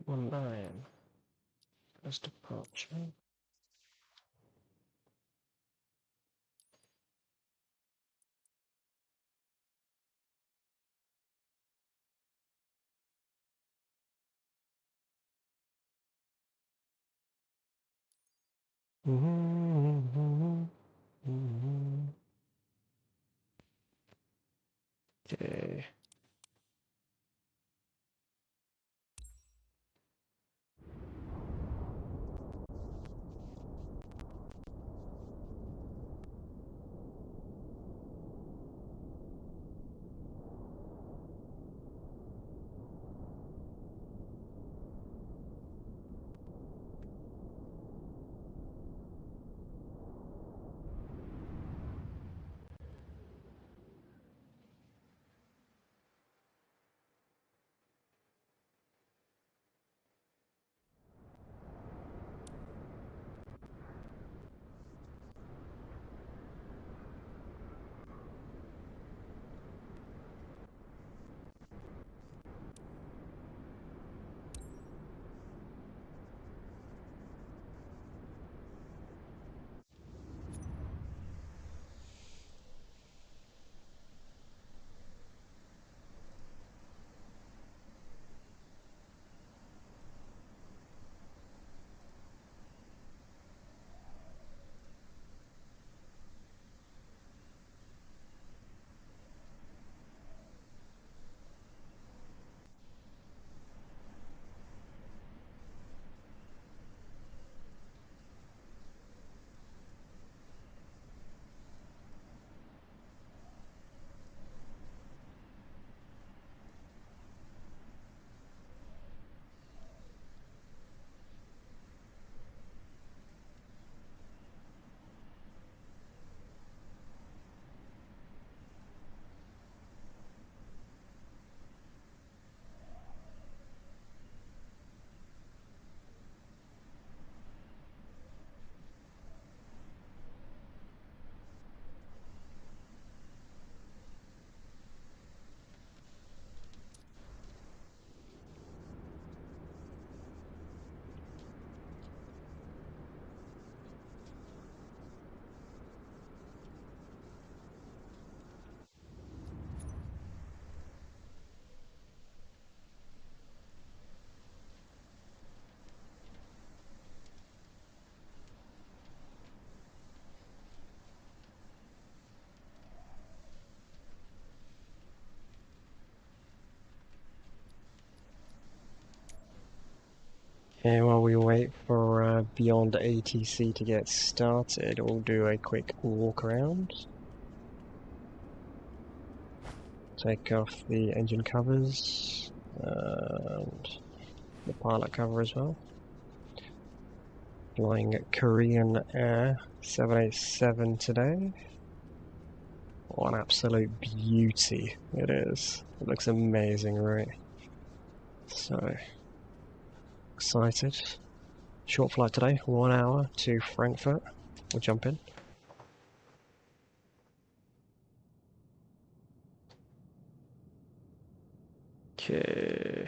19. As departure. Okay. Okay, while we wait for Beyond ATC to get started, we'll do a quick walk around. Take off the engine covers and the pilot cover as well. Flying Korean Air 787 today. What an absolute beauty it is. It looks amazing, right? So excited. Short flight today, 1 hour to Frankfurt. We'll jump in. Okay.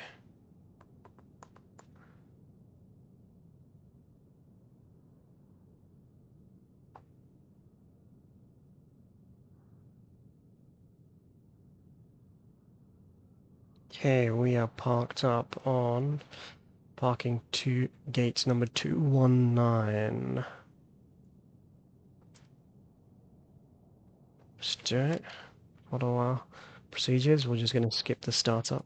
Okay, we are parked up on parking to gate number 219. Let's do it. Follow our procedures. We're just going to skip the startup.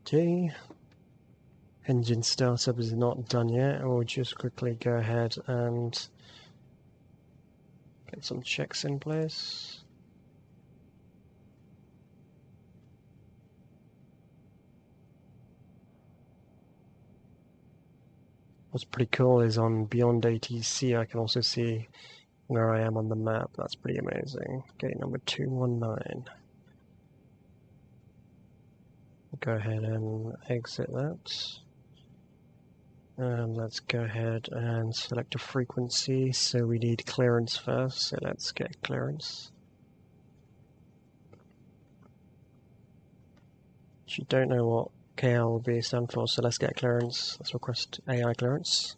Okay. Engine startup is not done yet. We'll just quickly go ahead and get some checks in place. What's pretty cool is on Beyond ATC I can also see where I am on the map. That's pretty amazing. Gate number 219. Go ahead and exit that. Let's go ahead and select a frequency. So we need clearance first, so let's get clearance. You don't know what KLB stands for, so let's get clearance. Let's request AI clearance.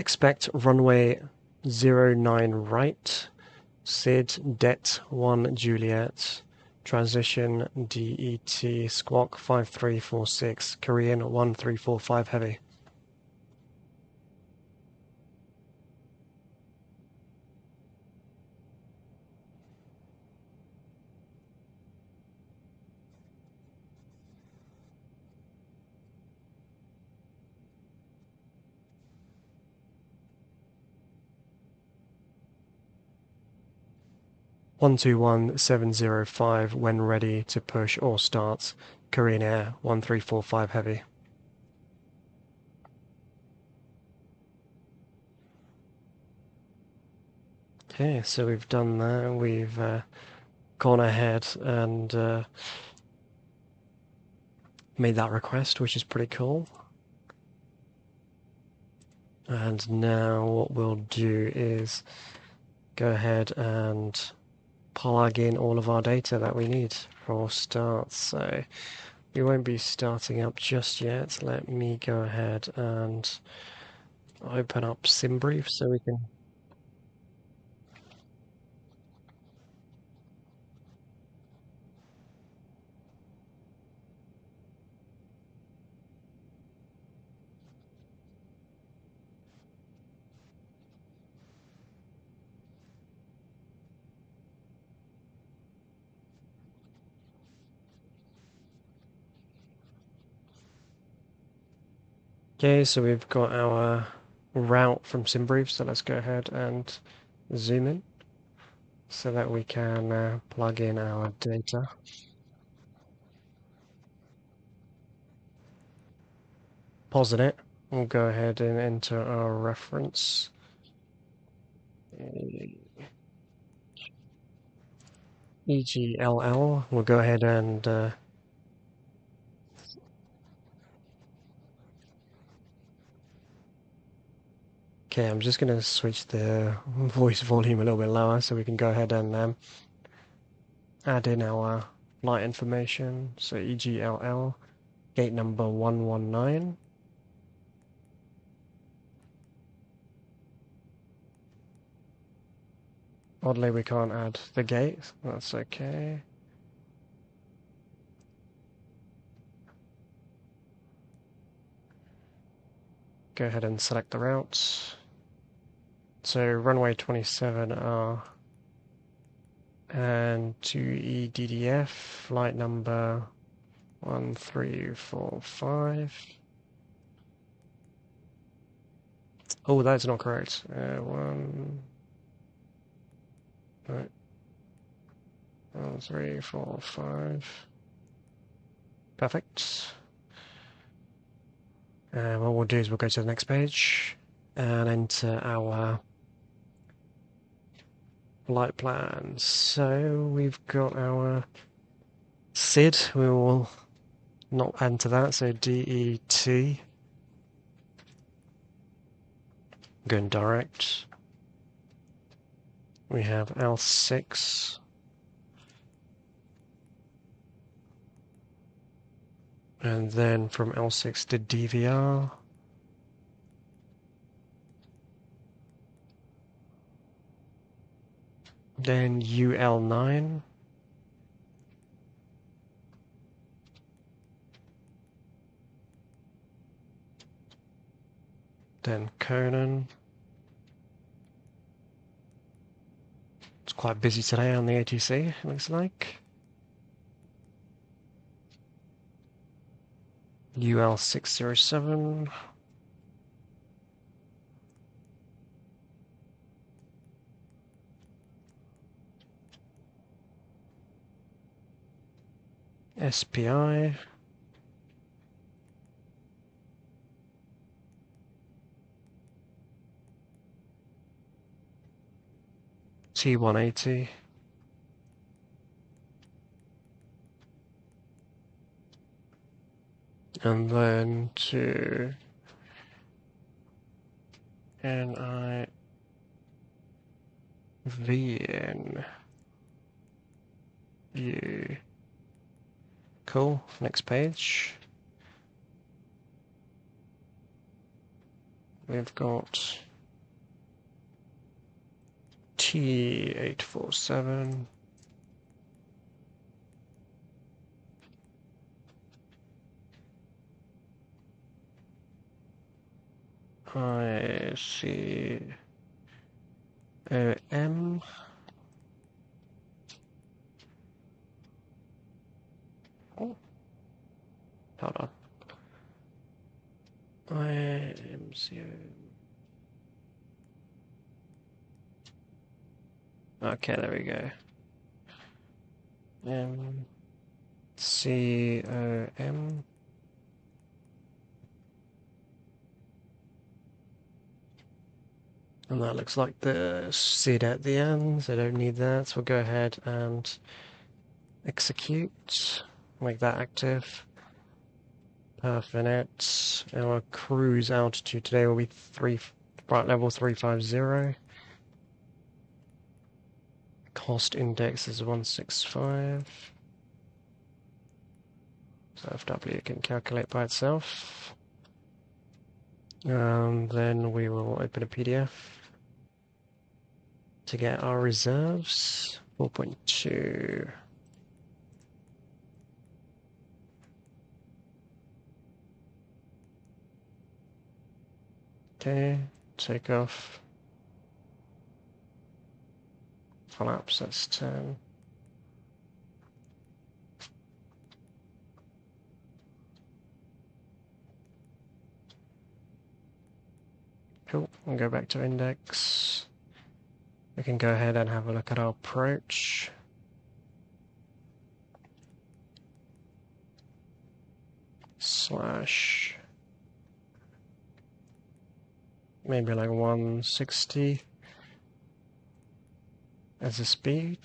Expect runway 09 right, SID det 1 Juliet, transition DET squawk 5346, Korean 1345 heavy. One two one 705 when ready to push or start. Korean Air 1345 heavy. Okay, so we've done that. We've gone ahead and made that request, which is pretty cool. And now what we'll do is go ahead and plug in all of our data that we need for start. So we won't be starting up just yet. Let me go ahead and open up SimBrief so we can... Okay, so we've got our route from SimBrief, so let's go ahead and zoom in so that we can plug in our data. Pausing it, we'll go ahead and enter our reference. EGLL, we'll go ahead and okay, I'm just going to switch the voice volume a little bit lower so we can go ahead and add in our flight information. So EGLL, gate number 119. Oddly, we can't add the gate. That's okay. Go ahead and select the routes. So runway 27R and to EDDF, flight number 1345. Oh, that's not correct. Right. 1345. Perfect. And what we'll do is we'll go to the next page and enter our flight plans. So we've got our SID. We will not enter that. So DET. Going direct. We have L6. And then from L6 to DVR. Then UL9. Then Conan. It's quite busy today on the ATC, looks like. UL607. SPI. T180. And then to NIVN view. Cool, next page. We've got T847. I see M. Oh, hold on. IMCO. Okay, there we go. MCOM. And that looks like the SID at the end, so I don't need that. So we'll go ahead and execute, make that active. Perfect. Our cruise altitude today will be flight level 350. Cost index is 165. So FW can calculate by itself. And then we will open a PDF to get our reserves. 4.2. Okay, take off. Flaps, that's 10. Cool, we'll go back to index. We can go ahead and have a look at our approach. Slash. Maybe like 160 as a speed.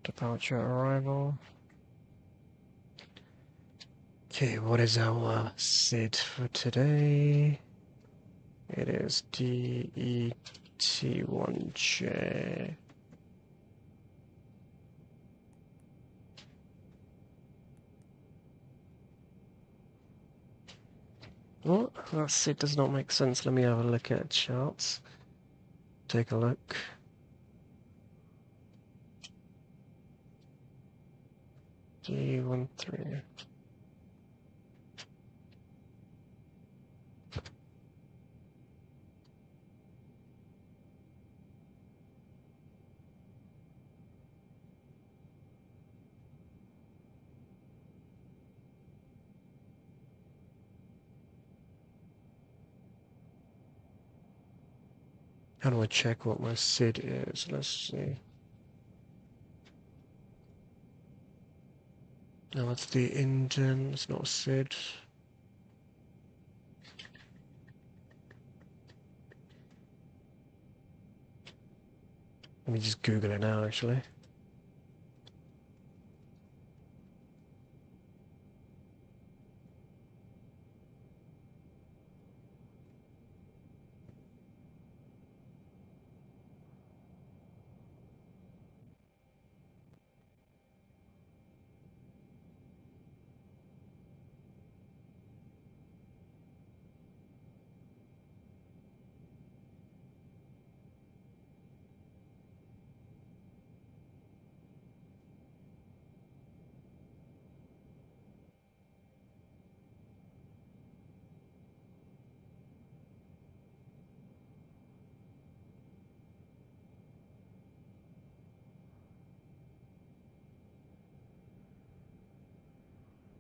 Departure arrival. Okay, what is our SID for today? It is DET1J. What? That SID does not make sense. Let me have a look at charts. Take a look. D13. How do I check what my SID is? Let's see. No, it's the engine, it's not SID. Let me just Google it now, actually.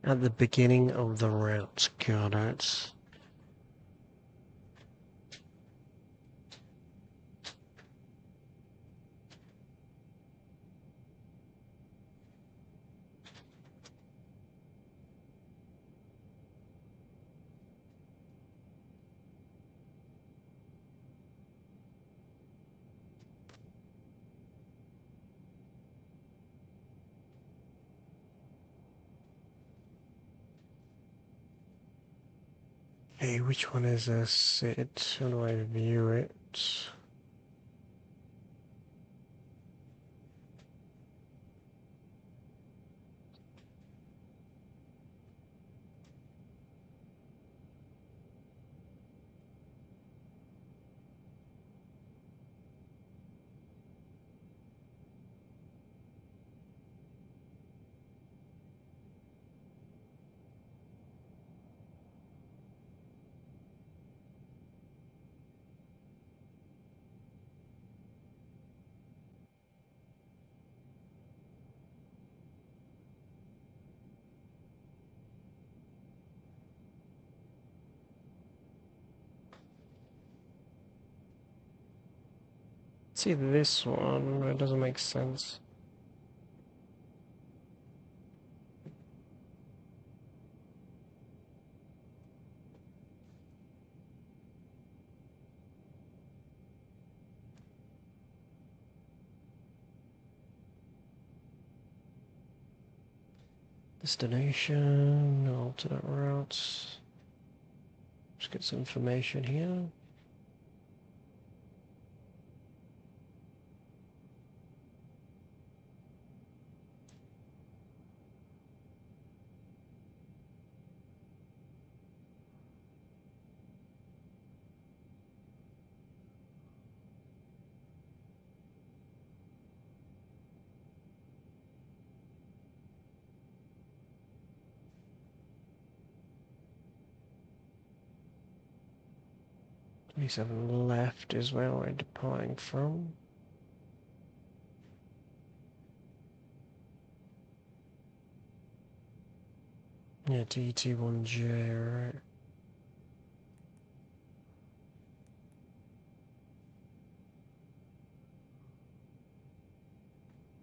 At the beginning of the route, got it. Hey, which one is a sit? How do I view it? See this one, it doesn't make sense. Destination, alternate routes. Just get some information here. '27 left is where we're departing from. Yeah, DT1J,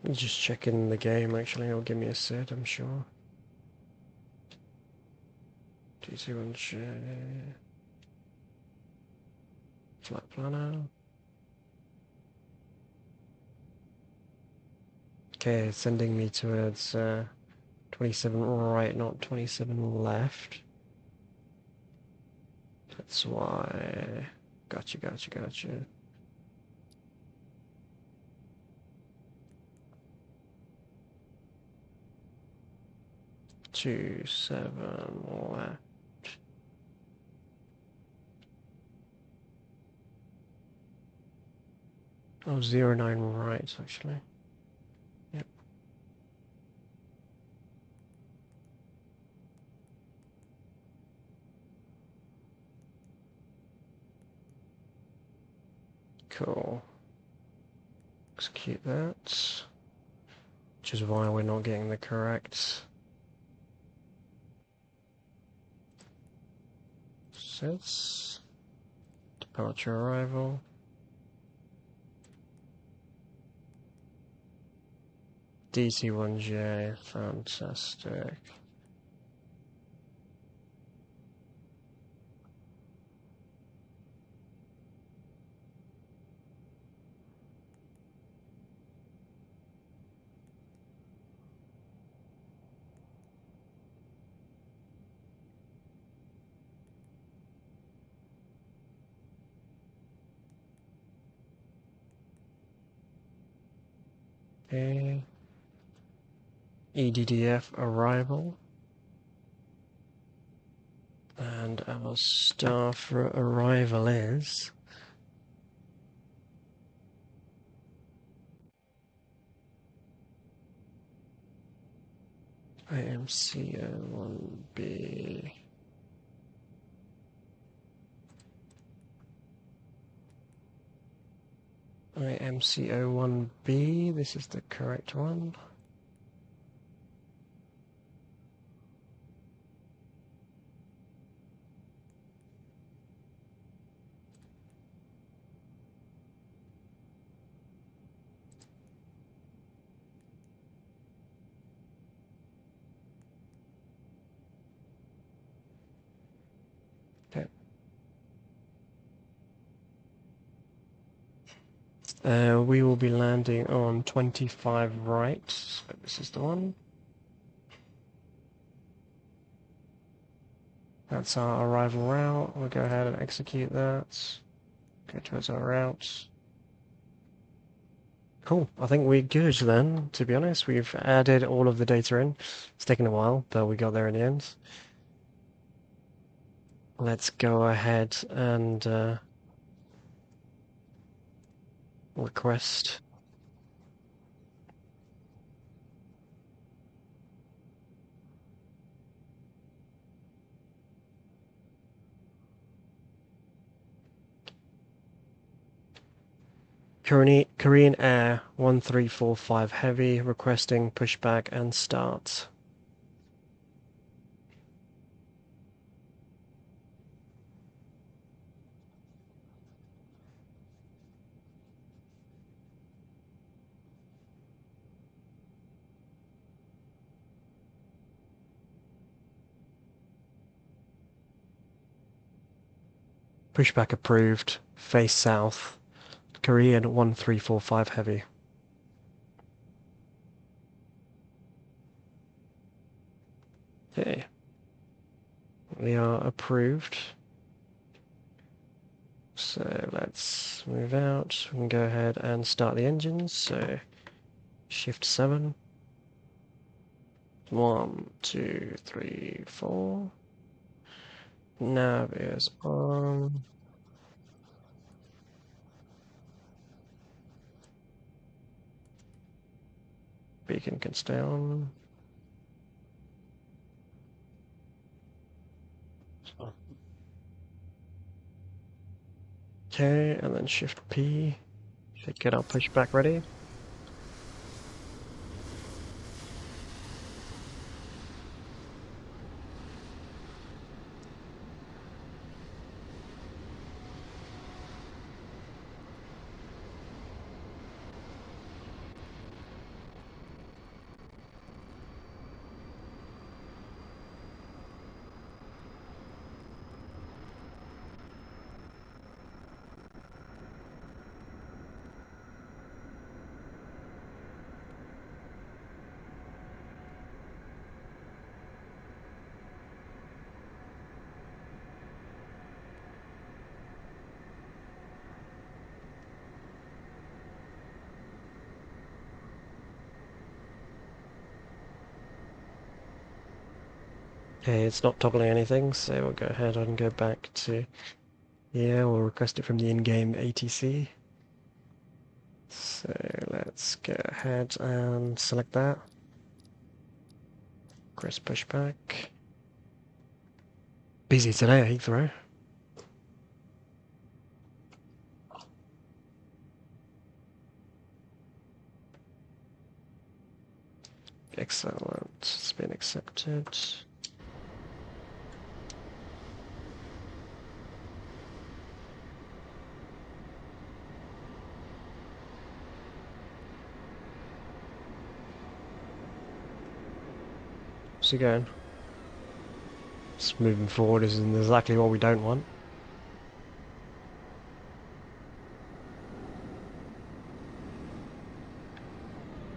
right. Just checking the game, actually, it'll give me a set, I'm sure. DT1J. Flight planner. Okay, it's sending me towards 27 right, not 27 left. That's why. Gotcha, gotcha, gotcha. Two, 7 left. Oh, 09 right, actually. Yep. Cool. Execute that. Which is why we're not getting the correct sets. Departure arrival. DC1J, fantastic. Okay. EDDF arrival. And our staff arrival is IMCO1B. IMCO1B, this is the correct one. Okay. We will be landing on 25 right, so this is the one. That's our arrival route. We'll go ahead and execute that. Go towards our route. Cool. I think we're good then, to be honest. We've added all of the data in. It's taken a while, but we got there in the end. Let's go ahead and request. Korean Air 1345 Heavy requesting pushback and start. Pushback approved. Face south. Korean 1345 Heavy. Okay. We are approved. So let's move out. We can go ahead and start the engines. So shift 7. 1, 2, 3, 4. Nav is on. Beacon can stay on. Okay, and then shift P to get our pushback ready. Okay, it's not toggling anything, so we'll go ahead and go back to, yeah, we'll request it from the in-game ATC. So let's go ahead and select that. Request pushback. Busy today at Heathrow. Excellent, it's been accepted. So again, just moving forward is exactly what we don't want.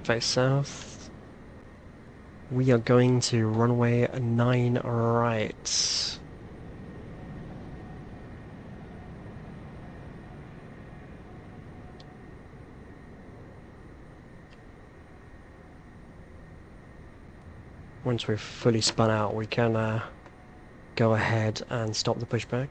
Face south. We are going to runway 9 right. Once we've fully spun out, we can go ahead and stop the pushback.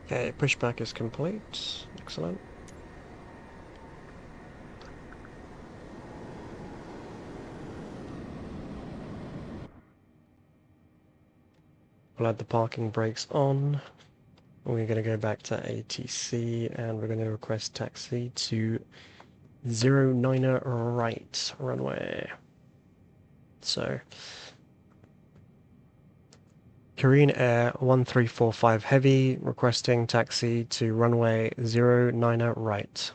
Okay, pushback is complete. Excellent. We'll add the parking brakes on. We're going to go back to ATC and we're going to request taxi to 09er right runway. So, Korean Air 1345 Heavy, requesting taxi to runway 09 right.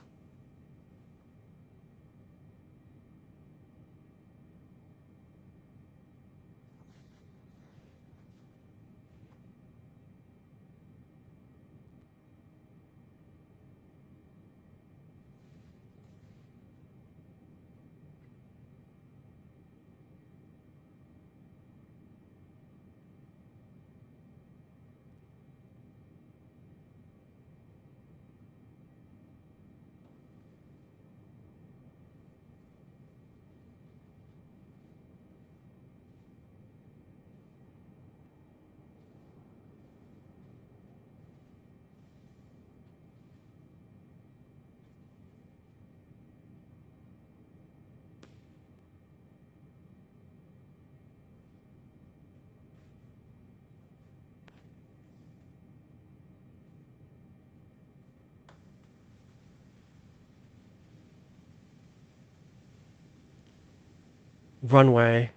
Runway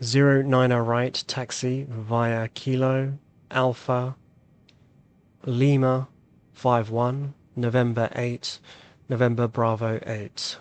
09 right, taxi via Kilo Alpha Lima 51, November 8, November Bravo 8.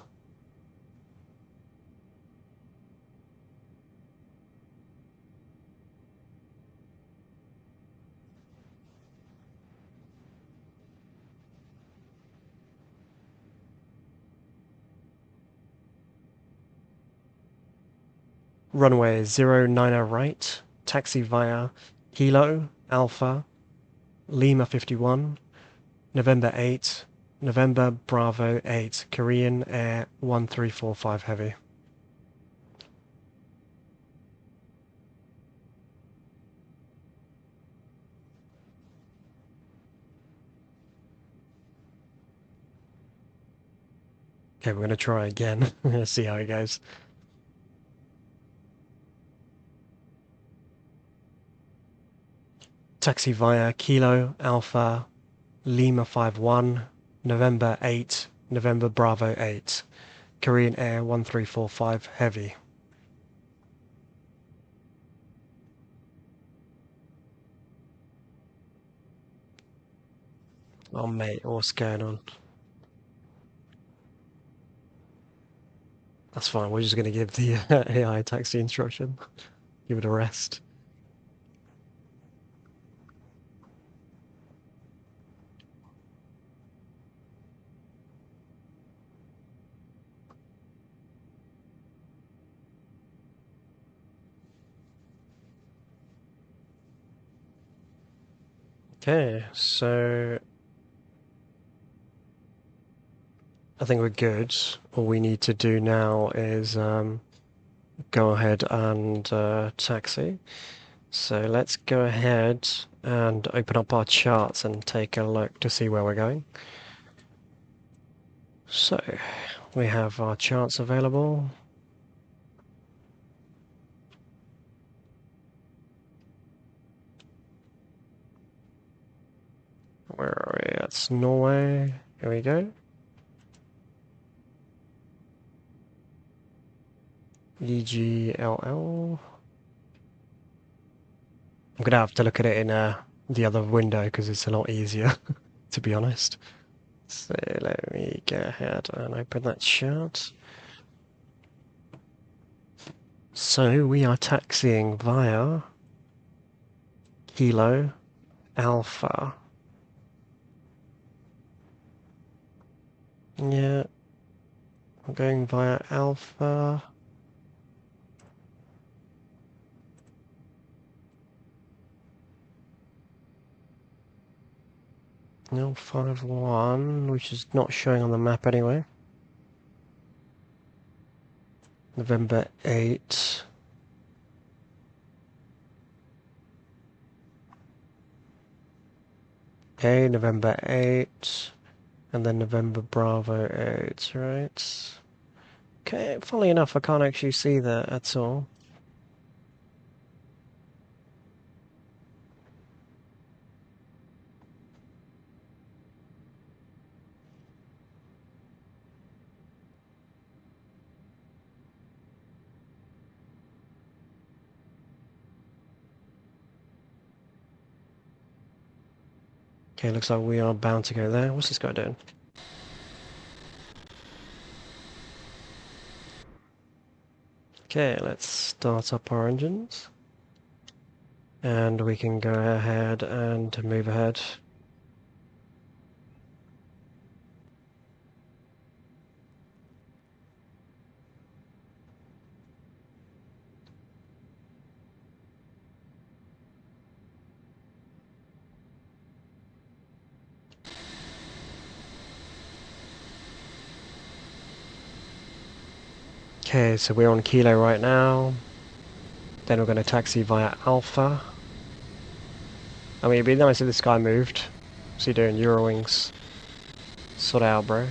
Runway 09 right, taxi via Kilo Alpha Lima 51, November 8, November Bravo 8, Korean Air 1345 Heavy. Okay, we're going to try again. Let's see how it goes. Taxi via Kilo Alpha Lima 51, November 8, November Bravo 8, Korean Air 1345 Heavy. Oh mate, what's going on? That's fine, we're just going to give the AI taxi instruction. Give it a rest. Okay, so I think we're good. All we need to do now is go ahead and taxi. So let's go ahead and open up our charts and take a look to see where we're going. So we have our charts available. Where are we? That's Norway. Here we go. EGLL. I'm gonna have to look at it in the other window because it's a lot easier, to be honest. So let me go ahead and open that chart. So we are taxiing via Kilo Alpha. Yeah, I'm going via Alpha. No, 5-1, which is not showing on the map anyway. November 8. Okay, November 8. And then November Bravo 8, right? Okay, funnily enough, I can't actually see that at all. Okay, looks like we are bound to go there. What's this guy doing? Okay, let's start up our engines. And we can go ahead and move ahead. Okay, so we're on Kilo right now. Then we're going to taxi via Alpha. I mean, it'd be nice if this guy moved. What's he doing? Eurowings. Sort it out, bro.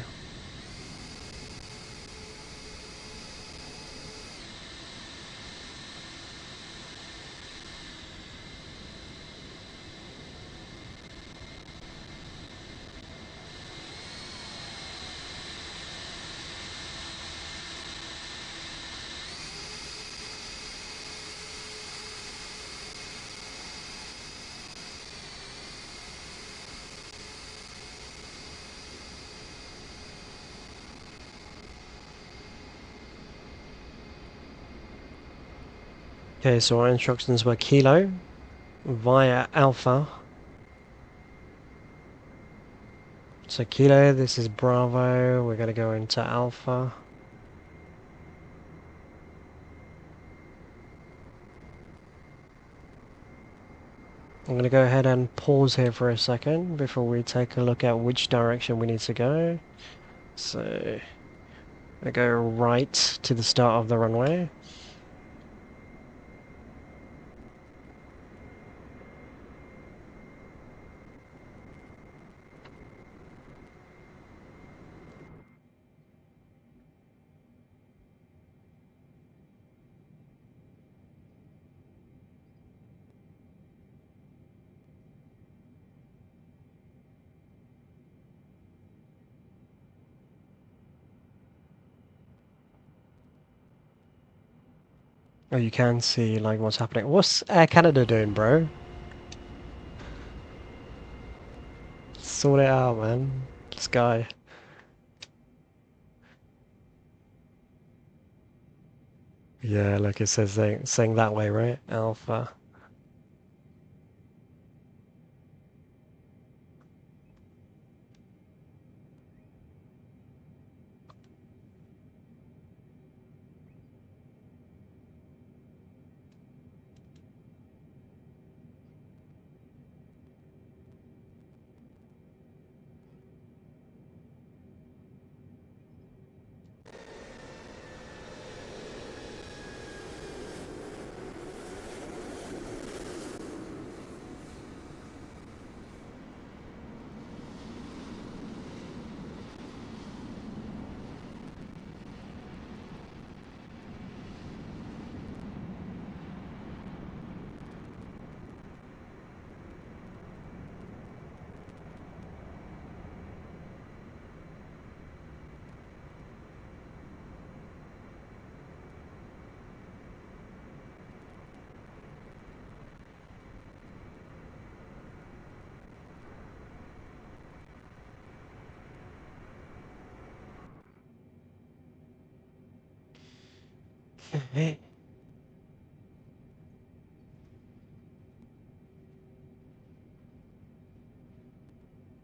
Okay, so our instructions were Kilo via Alpha. So Kilo, this is Bravo. We're going to go into Alpha. I'm going to go ahead and pause here for a second before we take a look at which direction we need to go. So, I go right to the start of the runway. Oh, you can see like what's happening. What's Air Canada doing, bro? Sort it out, man. This guy. Yeah, like it says saying that way, right? Alpha.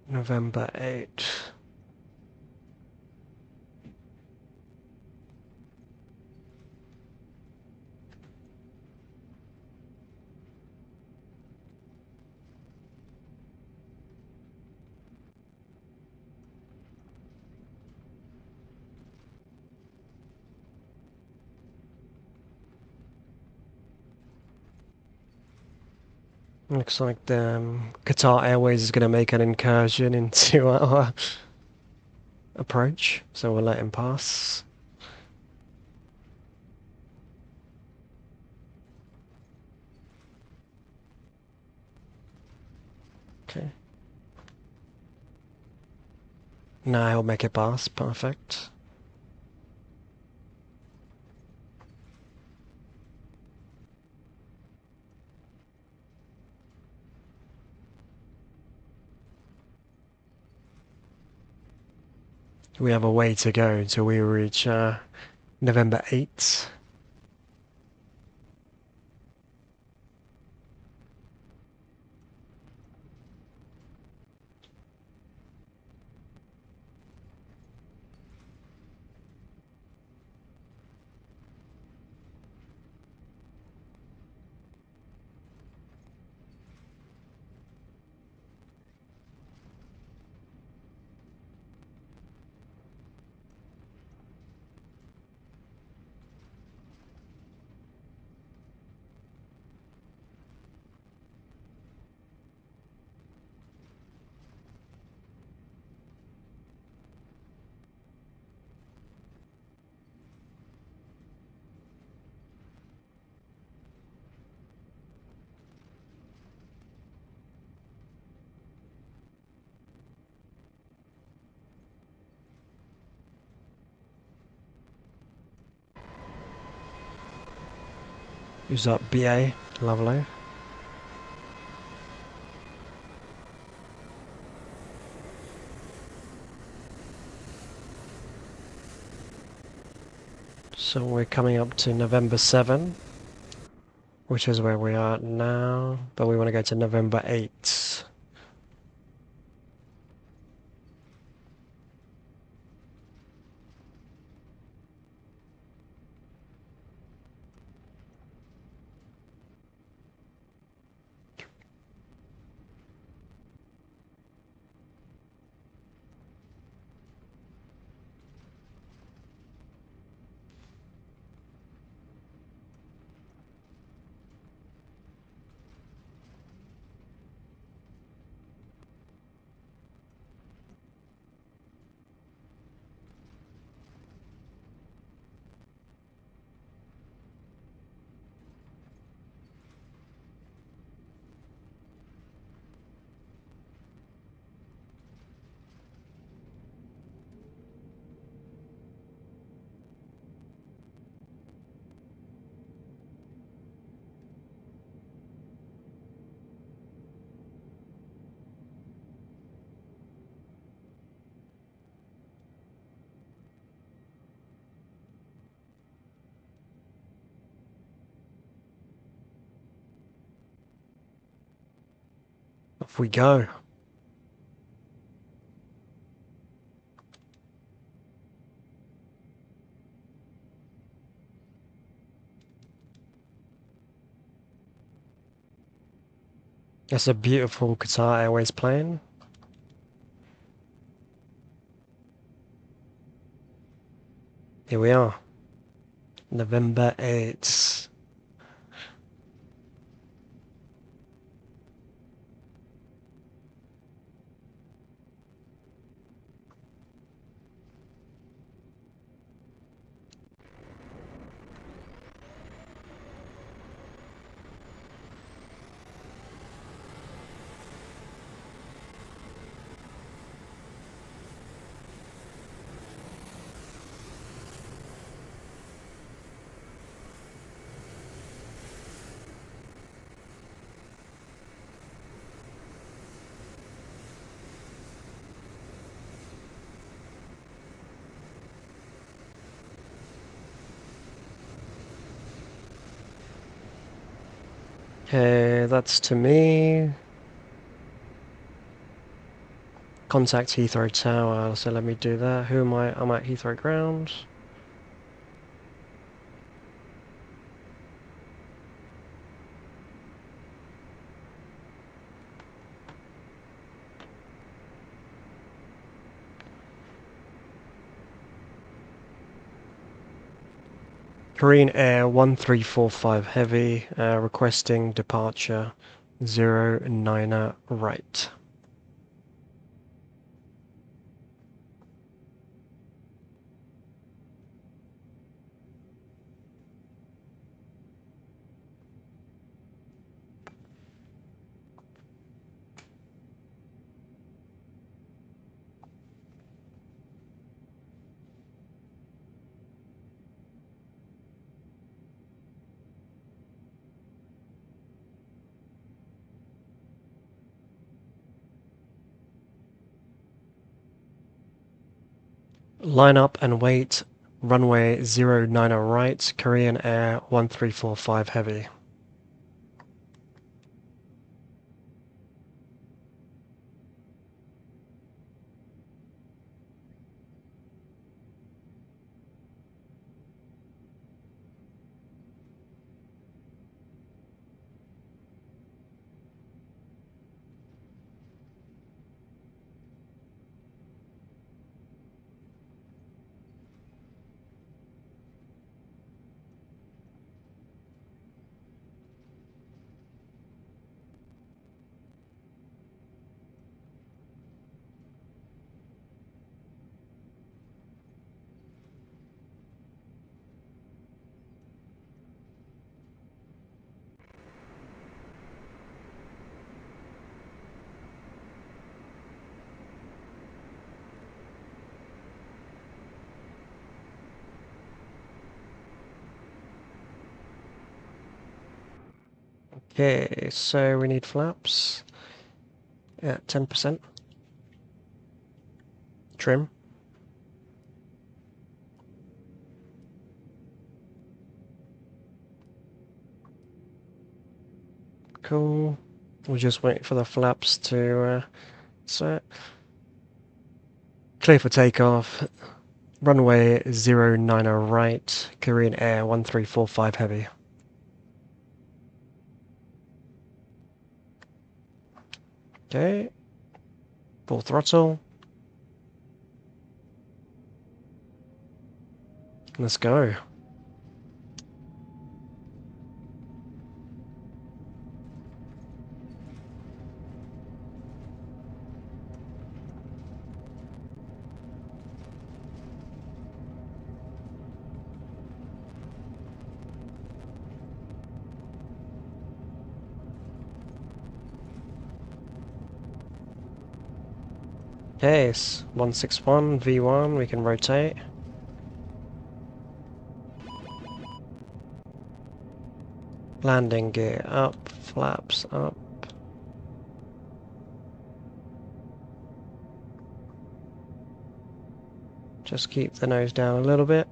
November 8th. Looks like the Qatar Airways is going to make an incursion into our approach, so we'll let him pass. Okay. Now he'll make it pass. Perfect. We have a way to go until we reach November 8th. Who's up? BA. Lovely. So we're coming up to November 7, which is where we are now, but we want to go to November 8. Off we go. That's a beautiful Qatar Airways plane. Here we are. November 8th. Okay, that's to me. Contact Heathrow Tower, so let me do that. Who am I? I'm at Heathrow Ground. Korean Air 1345 Heavy, requesting departure 09er right. Line up and wait. Runway 09 right, Korean Air 1345 heavy. Okay, so we need flaps at 10%. Trim. Cool. We'll just wait for the flaps to set. Clear for takeoff. Runway 09 right, Korean Air 1345 heavy. Okay. Full throttle. Let's go. Okay, it's 161 V1, we can rotate. Landing gear up, flaps up. Just keep the nose down a little bit.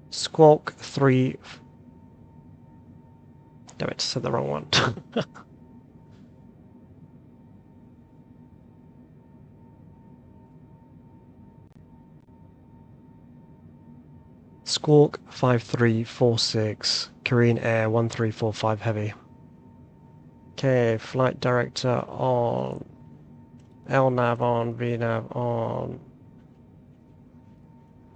Squawk 3. Damn it, said the wrong one. Squawk 5346, Korean Air 1345 heavy. Okay, flight director on. LNAV on, VNAV on.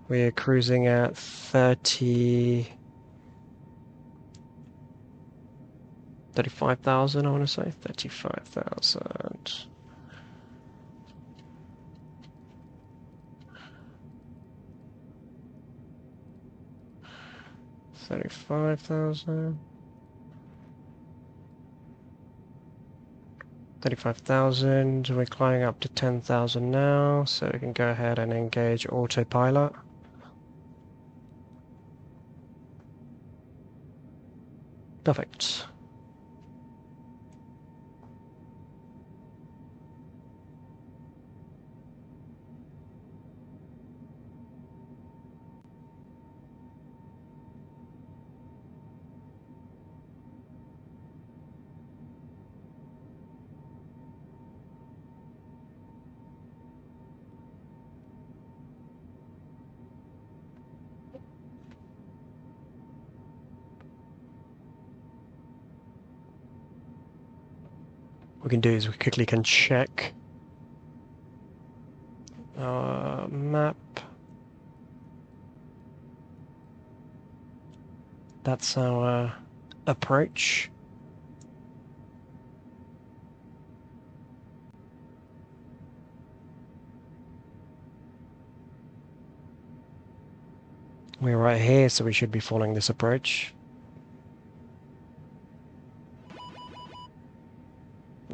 We're cruising at 35,000, I want to say. 35,000. 35,000. 35,000. We're climbing up to 10,000 now, so we can go ahead and engage autopilot. Perfect. What we can do is we quickly can check our map. That's our approach. We're right here, so we should be following this approach.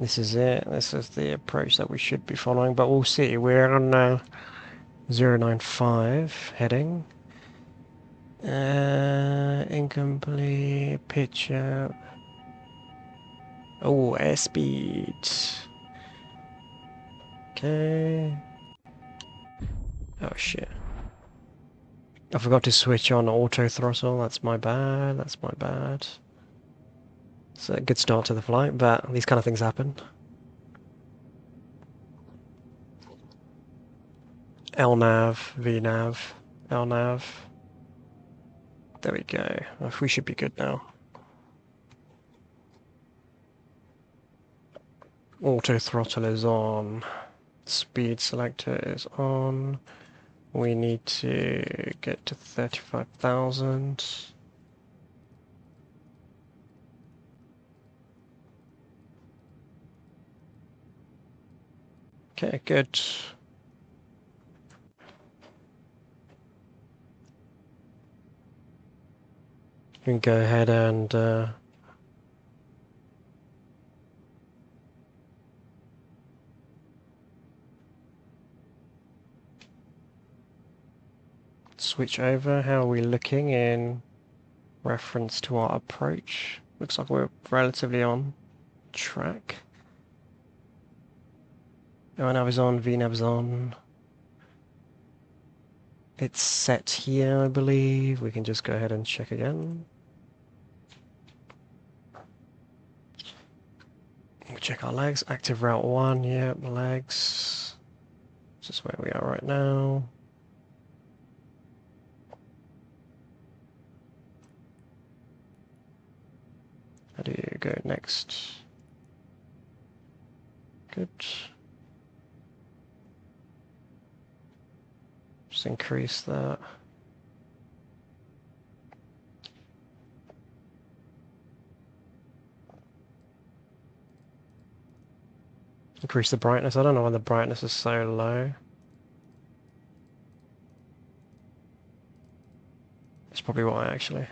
This is it. This is the approach that we should be following, but we'll see. We're on 095 heading. Incomplete picture. Oh, airspeed. Okay. Oh shit. I forgot to switch on auto throttle. That's my bad. That's my bad. It's a good start to the flight, but these kind of things happen. LNAV, VNAV, LNAV. There we go. We should be good now. Auto throttle is on. Speed selector is on. We need to get to 35,000. Okay, good. We can go ahead and switch over. How are we looking in reference to our approach? Looks like we're relatively on track. ONAV is on, VNAV is on. It's set here, I believe. We can just go ahead and check again. We'll check our legs. Active route 1, yep, legs. This is where we are right now. How do you go next? Good. Just increase that. Increase the brightness. I don't know why the brightness is so low. It's probably why, actually.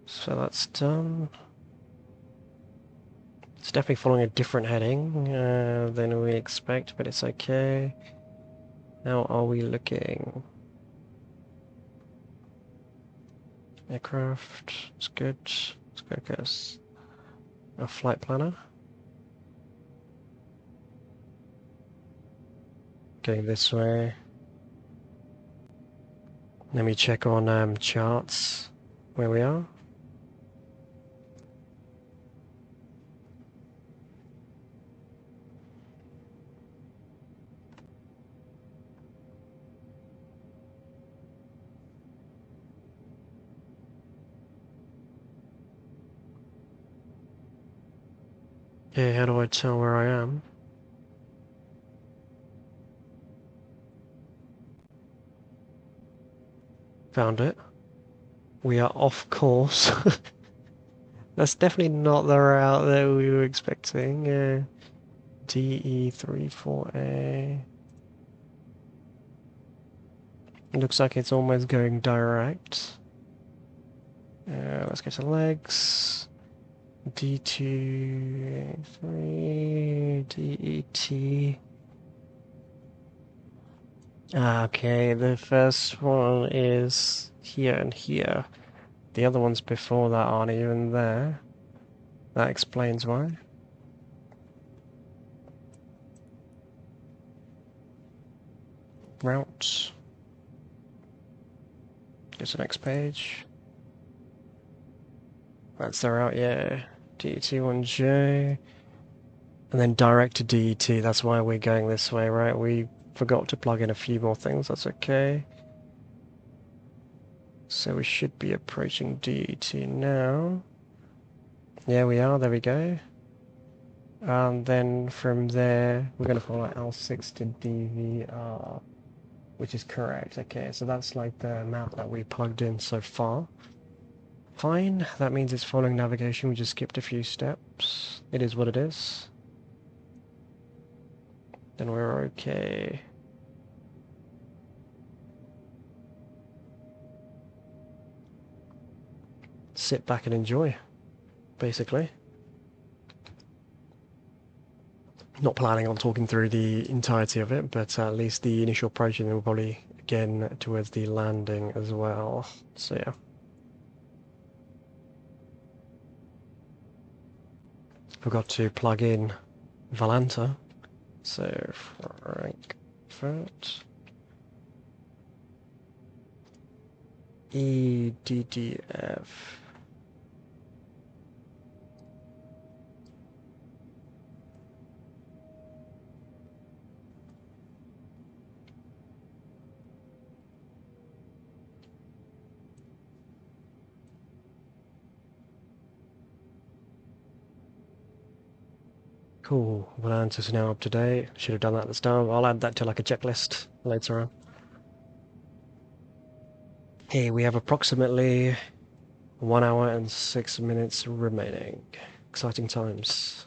So that's done. It's definitely following a different heading than we expect, but it's okay. How are we looking? Aircraft, it's good. Let's go get a flight planner. Going this way. Let me check on charts where we are. Yeah, how do I tell where I am? Found it. We are off course. That's definitely not the route that we were expecting. DE34A. Looks like it's almost going direct. Let's go to legs. D2, DET. Okay, the first one is here and here. The other ones before that aren't even there. That explains why. Route. Go to the next page. That's the route, yeah. DET1J. And then direct to DET. That's why we're going this way, right? We forgot to plug in a few more things. That's okay. So we should be approaching DET now. Yeah, we are. There we go. And then from there, we're going to follow L6 to DVR, which is correct. Okay, so that's like the map that we plugged in so far. Fine, that means it's following navigation. We just skipped a few steps. It is what it is. Then we're okay. Sit back and enjoy, basically. Not planning on talking through the entirety of it, but at least the initial approach, and then we'll probably again towards the landing as well. So yeah. Forgot to plug in Valanta. So Frankfurt EDDF. Cool, Valanta's now up to date. Should have done that at the start. I'll add that to like a checklist later on. Here we have approximately 1 hour and 6 minutes remaining. Exciting times.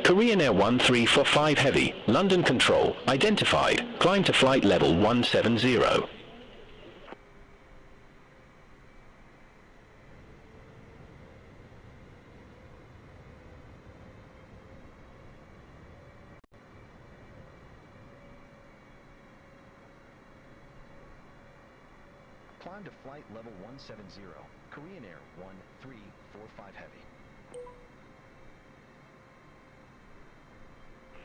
Korean Air 1345 Heavy, London Control, identified. Climb to flight level 170. Climb to flight level 170, Korean Air 1345 Heavy.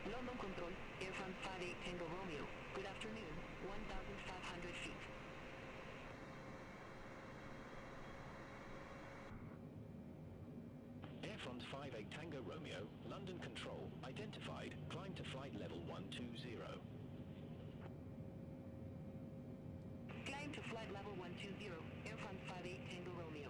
London Control, Air France 58 Tango Romeo. Good afternoon, 1,500 feet. Air France 58 Tango Romeo, London Control, identified. Climb to flight level 120. Climb to flight level 120, Air France 58 Tango Romeo.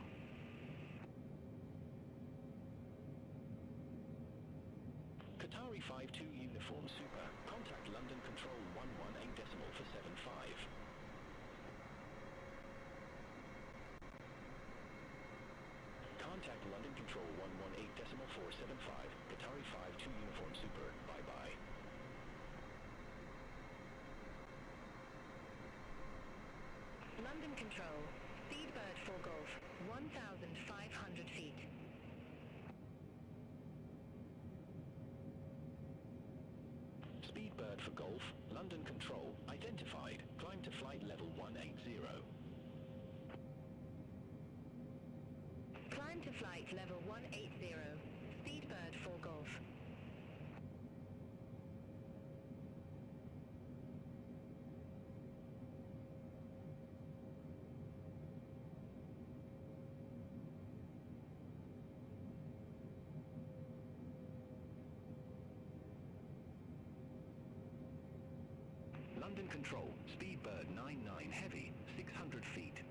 Qatari 52 Uniform Super, contact London Control 118 decimal for 75. Contact London Control 118 decimal 475, Qatari 52 Uniform Super, bye-bye. London Control, Speedbird for Golf, 1,500 feet. Speedbird for Golf, London Control, identified. Climb to flight level 180. Climb to flight level 180, Speedbird for Golf. London Control, Speedbird 99 Heavy, 600 feet.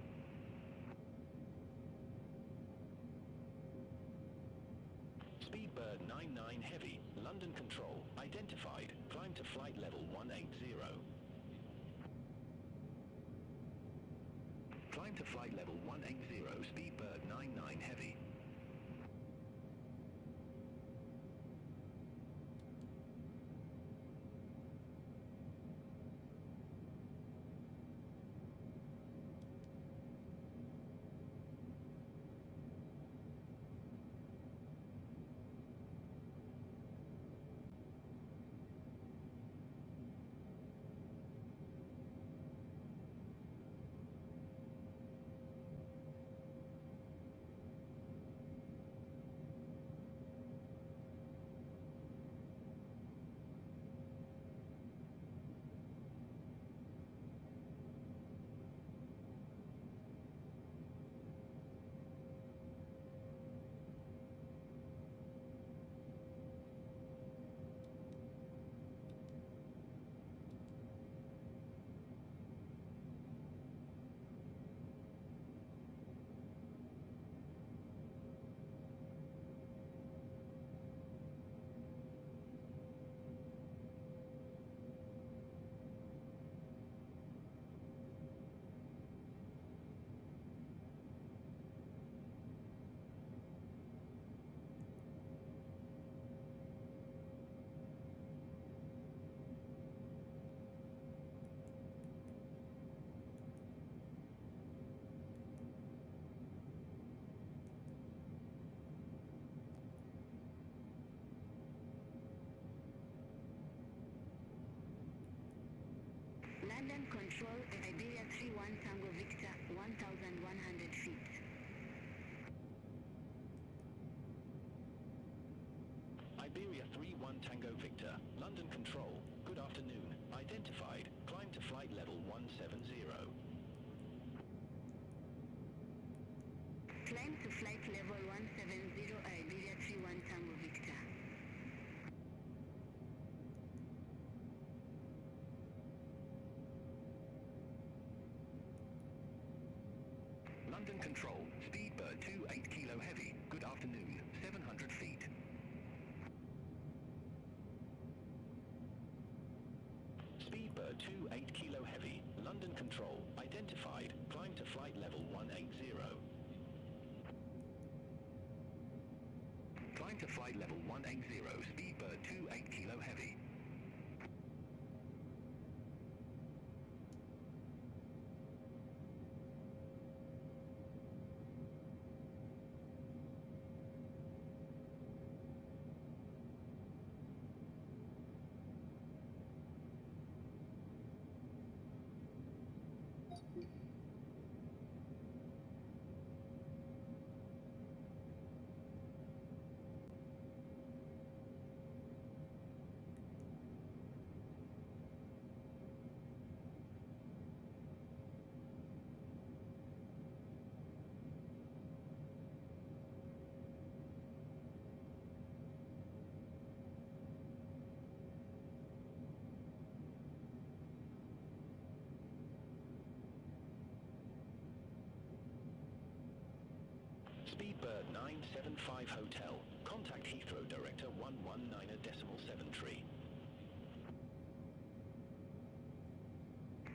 Speedbird Speedbird 99 Heavy, London Control, identified. Climb to flight level 180. Climb to flight level 180, Speedbird 99 Heavy. London Control, Iberia 31 Tango Victor, 1,100 feet. Iberia 31 Tango Victor, London Control, good afternoon, identified. Climb to flight level 170. Climb to flight level 170, Iberia 31 Tango Victor. London Control, Speedbird 28 Kilo Heavy, good afternoon, 700 feet. Speedbird 28 Kilo Heavy, London Control, identified. Climb to flight level 180. Climb to flight level 180, Speedbird 28 Kilo Heavy. Speedbird 975 Hotel. Contact Heathrow Director 119.73.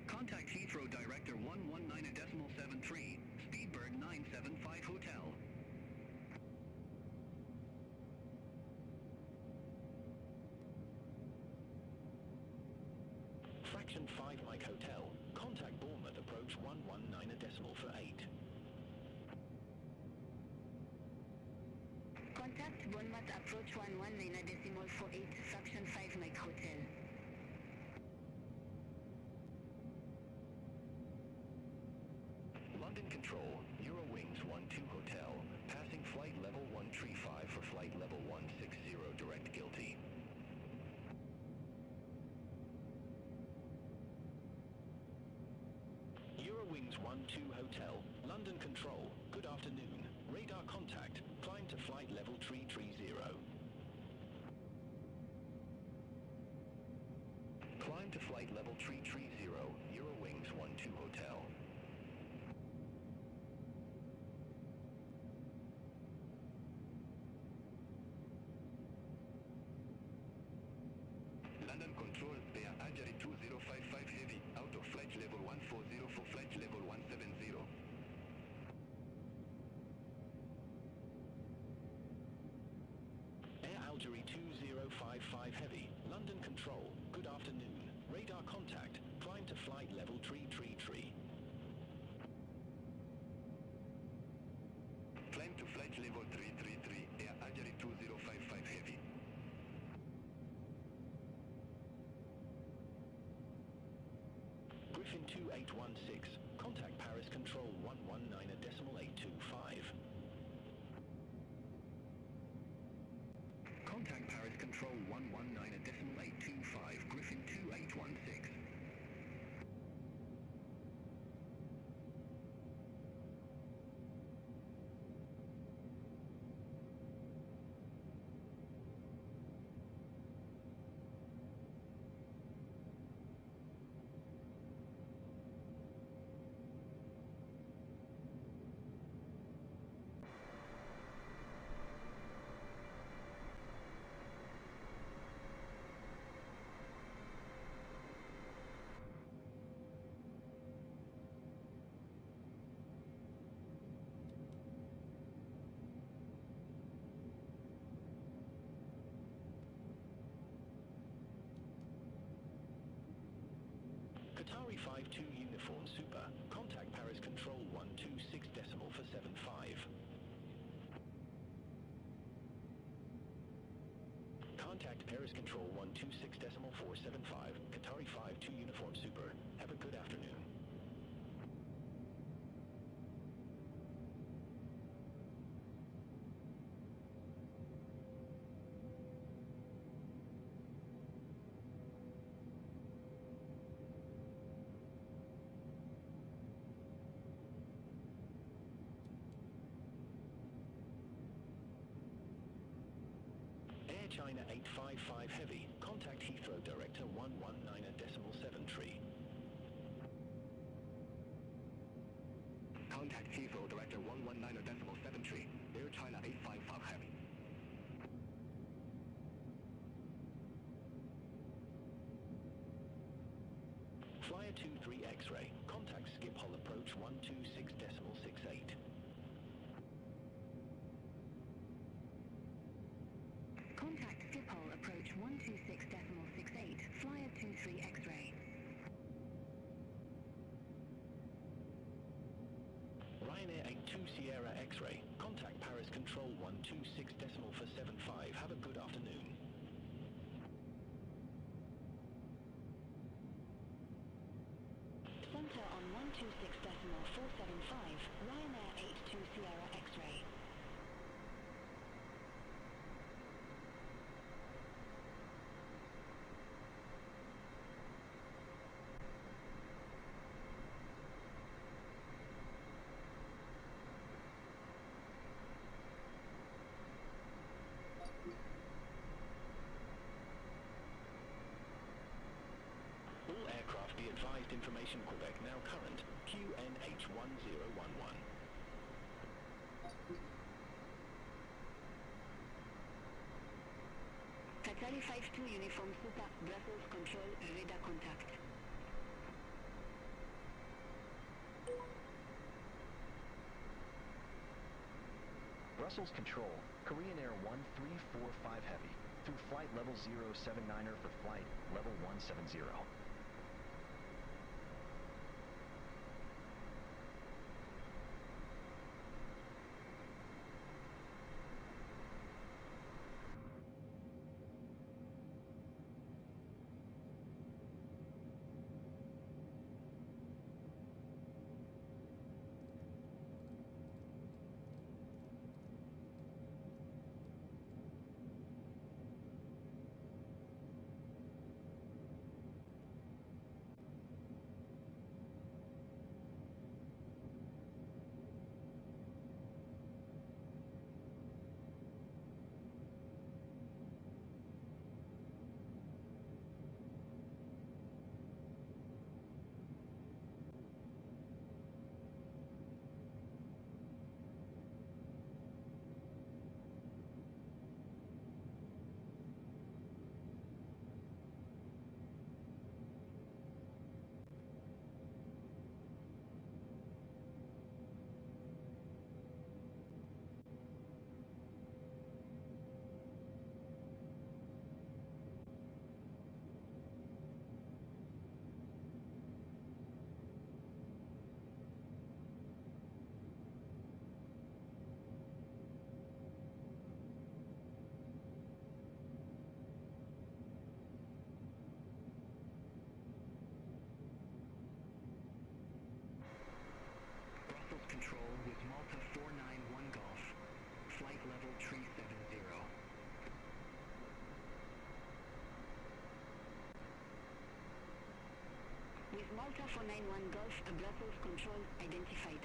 Contact Heathrow Director 119.73. Speedbird 975 Hotel. Fraction 5 Mike Hotel. Contact Bournemouth Approach 119.48. Contact Bournemouth Approach 119.48, Fraction 5 Mike Hotel. London Control, Eurowings 12 Hotel, passing flight level 135 for flight level 160 direct guilty. Eurowings 12 Hotel, London Control, good afternoon. Radar contact, climb to flight level 330. Climb to flight level 330, Eurowings 12 Hotel. Algerie 2055 Heavy, London Control, good afternoon. Radar contact, climb to flight level tree. Climb to flight level 333, Air Algerie 2055 Heavy. Griffin 2816, contact Paris Control 119.825. Contact Paris Control 119.825, Griffin 2816. Qatari 52 Uniform Super, contact Paris Control 126 decimal for 75. Contact Paris Control 126 decimal 475, Qatari 52 Uniform Super. Have a good afternoon. Air China 855 Heavy, contact Heathrow Director 119.7 Contact Heathrow Director 119.7, Air China 855 Heavy. Flyer 23 X-ray, contact Schiphol approach 126.68. Contact Schiphol approach 126.68, Flyer 23 X-ray. Ryanair 82 Sierra X-ray, contact Paris Control 126 decimal for 75. Have a good afternoon. Center on 126.475, Ryanair 82 Sierra X-ray. All aircraft be advised, information Quebec now current, QNH1011. Qatari 52 Uniform Super, Brussels Control, radar contact. Brussels Control, Korean Air 1345 Heavy, through flight level 079er for flight level 170. Delta 491 Golf. Flight level 370. With Malta 491 Golf, a Brussels control identified.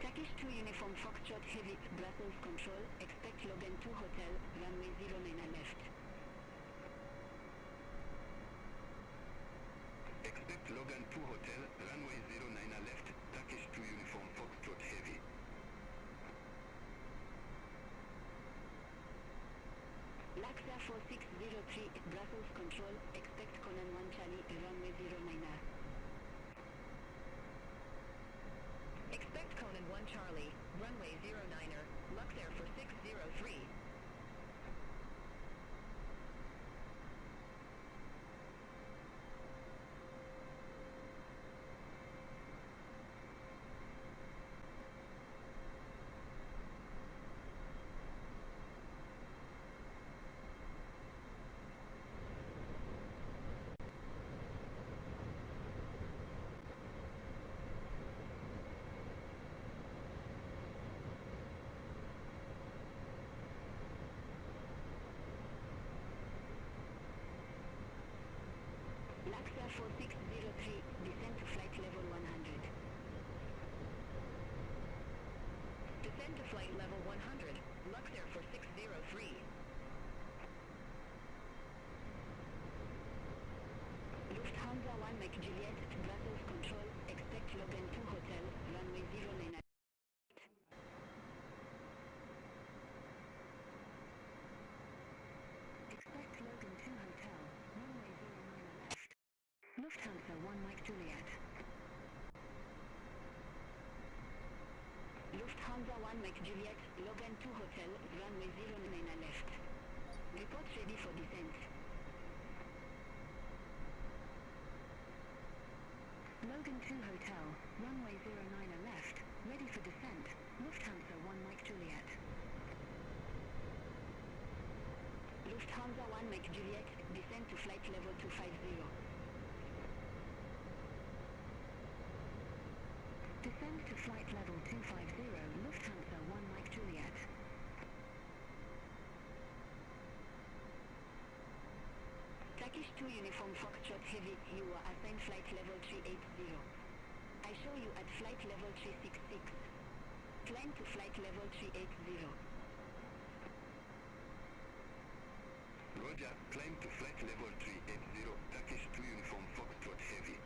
Turkish 2 Uniform Foxtrot Heavy, Brussels Control, expect Logan 2 Hotel, runway 09 left. Expect Logan 2 Hotel, runway 09 left, Turkish 2 Uniform Foxtrot Heavy. Laxa 4603, Brussels Control, expect Conan 1 Charlie, runway 09. Expect Conan 1 Charlie, runway 09er, Luxair for 603. Laxa 4603, descend to flight level 100. Descend to flight level 100, Luxair for 603. Lufthansa 1 Mike Juliet, Brussels Control, expect Logan 2 Hotel, runway 09. Expect Logan 2 Hotel, runway 09 left. Lufthansa 1 Mike Juliet. Lufthansa 1 Mike Juliet, Logan 2 Hotel, runway 09 left. Report ready for descent. Logan 2 Hotel, runway 09 left. Ready for descent. Lufthansa 1 Mike Juliet. Lufthansa 1 Mike Juliet, descend to flight level 250. Descend to flight level 250, Lufthansa 1 Mike Juliet. Turkish 2 Uniform Foxtrot Heavy, you are assigned flight level 380. I show you at flight level 366. Climb to flight level 380. Roger, climb to flight level 380, Turkish 2 Uniform Foxtrot Heavy.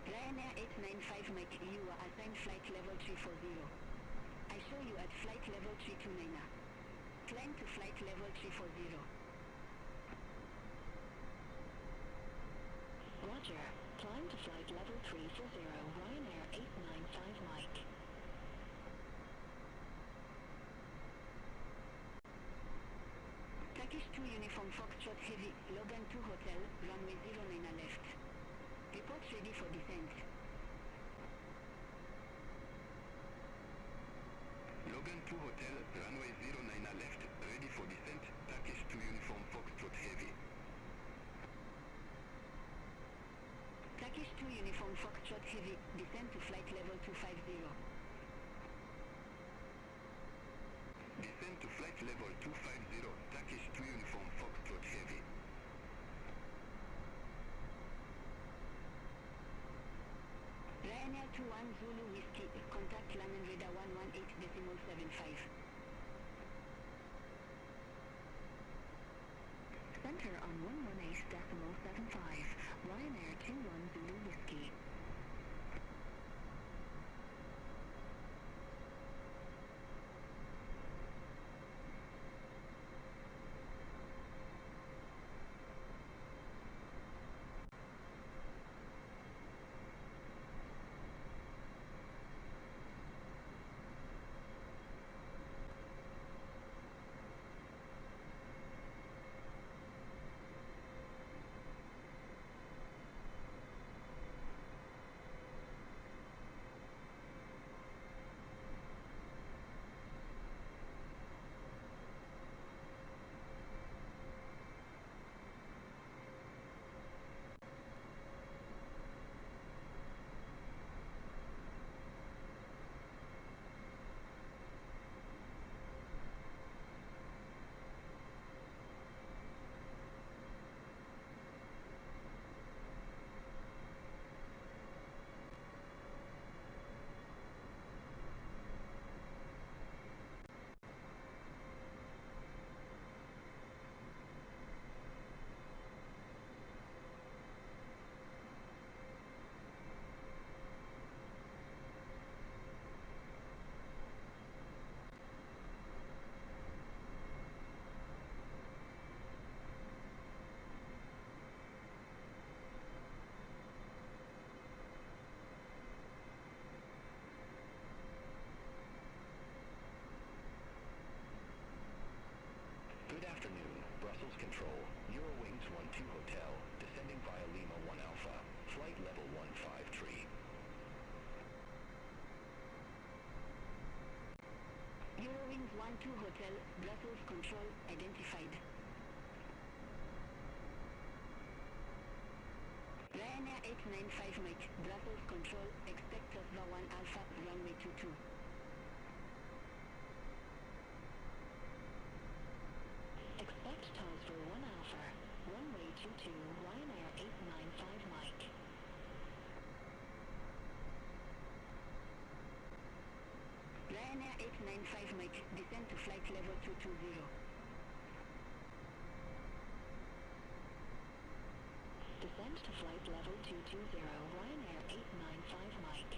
Ryanair 895 Mike, you are assigned flight level 340. I show you at flight level 329. Climb to flight level 340. Roger, climb to flight level 340, Ryanair 895 Mike. Turkish 2 Uniform Foxtrot Heavy, Logan 2 Hotel, runway 09 left. Report ready for descent. Logan 2 Hotel, runway 09 left, ready for descent, Turkish 2 Uniform Foxtrot Heavy. Turkish 2 Uniform Foxtrot Heavy, descend to flight level 250. Descend to flight level 250, Turkish 2 Uniform Foxtrot Heavy. Ryanair 21 Zulu Whiskey, contact London Radar 118.75. Center on 118.75, Ryanair 21 Zulu Whiskey. 2 Hotel, descending via Lima 1 Alpha, flight level 153. Eurowings 12 Hotel, Brussels Control, identified. Ryanair 895 Mike, Brussels Control, expect Osva 1 Alpha, runway 22. Expect tows for 1 Alpha, runway 22, Ryanair 895 Mike. Ryanair 895 Mike, descend to flight level 220. Descend to flight level 220, Ryanair 895 Mike.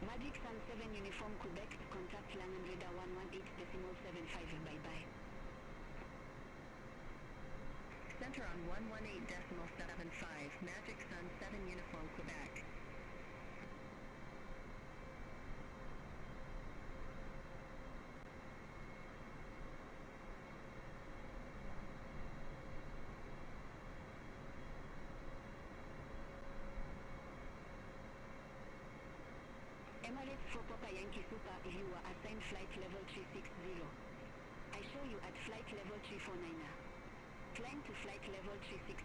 Magic Sun 7 Uniform Quebec, contact Langen Radar 118.75, bye-bye. Center on 118.75, Magic Sun 7 Uniform Quebec. Emirates for Papa Yankee Super, you are assigned flight level 360. I show you at flight level 349. Climb to flight level 360.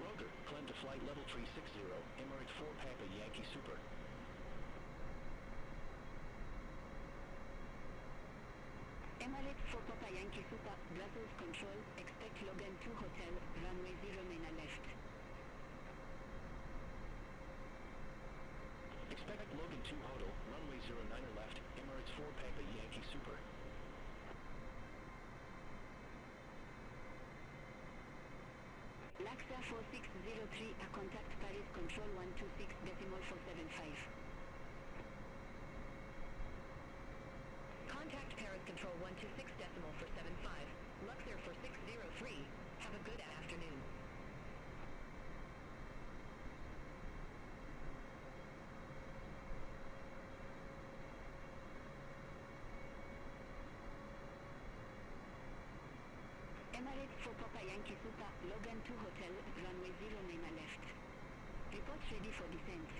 Roger, climb to flight level 360, Emirates 4 Papa Yankee Super. Emirates for Papa Yankee Super, Brussels Control, expect Logan 2 Hotel, runway 09 left. Expect Logan 2 Hotel, runway 09 left, Emirates 4 Papa Yankee Super. Laxa 4603, a contact Paris Control 126.475. Contact Paris Control 126.475, Luxor 4603, have a good afternoon. Emirates for Papa Yankee Super, Logan 2 Hotel, runway 09 left. Report ready for descent.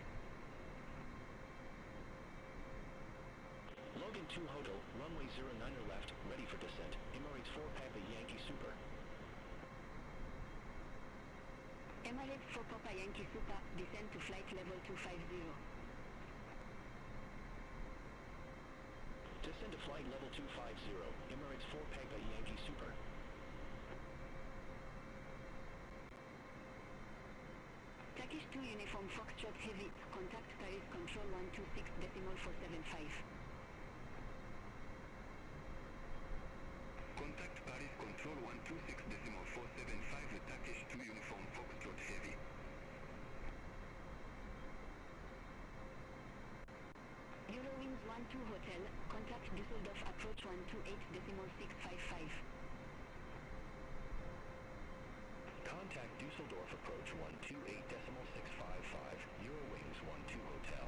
Logan 2 Hotel, runway 09 left, ready for descent, Emirates 4 Papa Yankee Super. Emirates for Papa Yankee Super, descend to flight level 250. Descend to flight level 250, Emirates 4 Papa Yankee Super. Turkish 2 Uniform Foxtrot Heavy, contact Paris Control 126.475. Contact Paris Control 126.475, Turkish 2 Uniform Foxtrot Heavy. Eurowings 12 Hotel, contact Düsseldorf approach 128.655. Contact Dusseldorf approach 128.655, Eurowings 12 Hotel.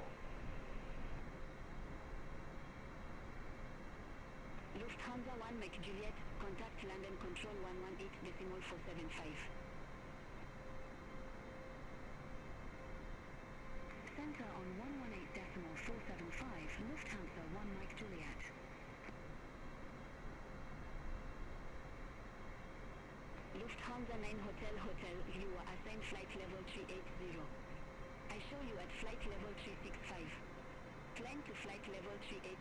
Lufthansa 1 Mike Juliet, contact London Control 118.475. Center on 118.475, Lufthansa 1 Mike Juliet. Lufthansa 9 Hotel, you are assigned flight level 380. I show you at flight level 365. Climb to flight level 380.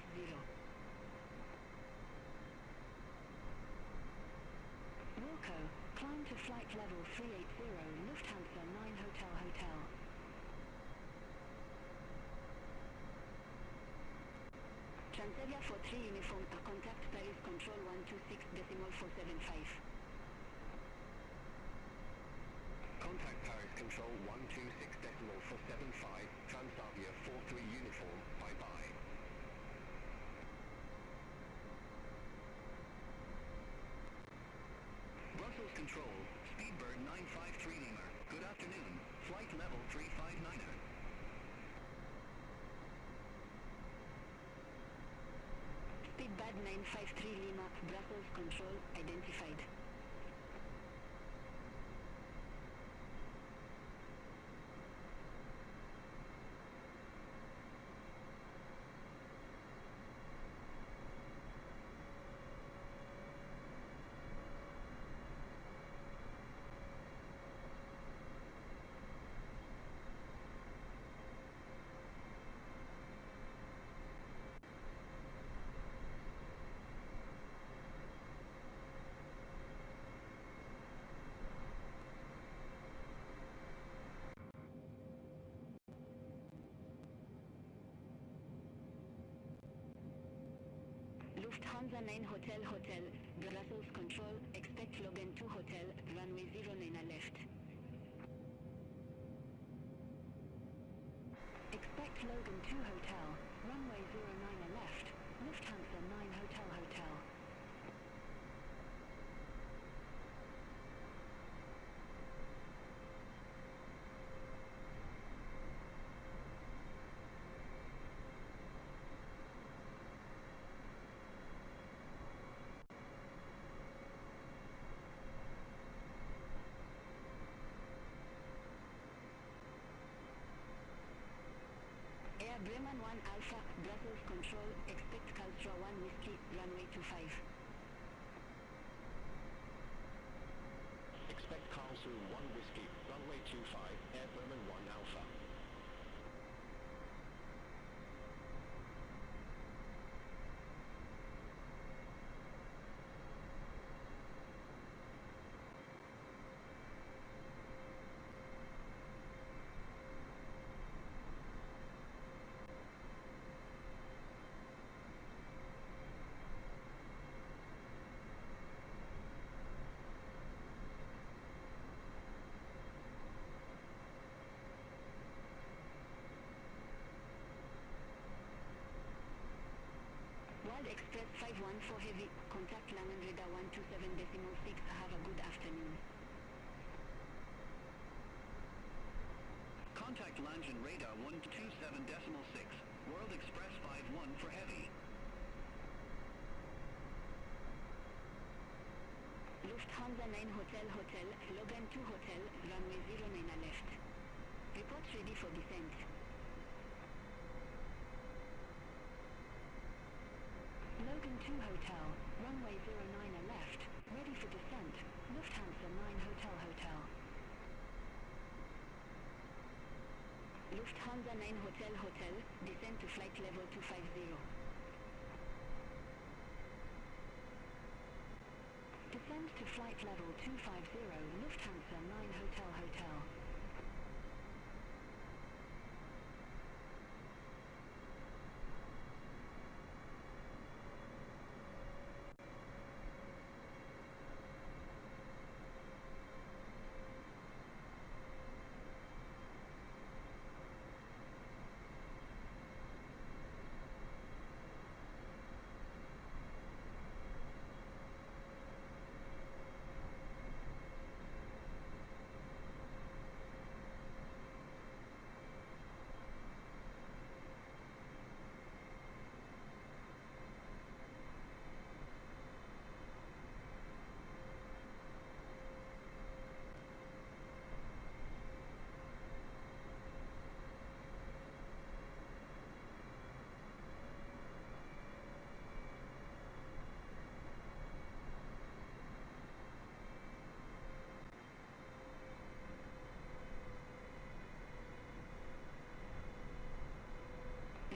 Wilco, climb to flight level 380, Lufthansa 9 Hotel. Transavia for 3 Uniform, contact Paris Control 126.475. Contact Paris Control 126.475, Transavia 43 Uniform, bye-bye. Brussels Control, Speedbird 953 Lima, good afternoon, flight level 359er. Taxi Bad 953 Lima, Brussels Control identified. Lufthansa 9 Hotel Hotel, Brussels Control, expect Logan 2 Hotel, runway 09 left. Expect Logan 2 Hotel, runway 09 left, Lufthansa 9 Hotel Hotel. Air Bremen 1 Alpha, Brussels Control, expect Calstra 1 Whiskey, runway 25. Expect Karlsruhe 1 Whiskey, runway 25, Air Bremen 1 Alpha. Wild Express 514 Heavy, contact Langen Radar 127.6, have a good afternoon. Contact Langen Radar 127.6. World Express 51 for Heavy. Lufthansa 9 Hotel Hotel, Logan 2 Hotel, runway 09 left. Reports ready for descent. Logan 2 Hotel, runway 09 left, ready for descent, Lufthansa 9 Hotel Hotel. Lufthansa 9 Hotel Hotel, descend to flight level 250. Descend to flight level 250, Lufthansa 9 Hotel Hotel.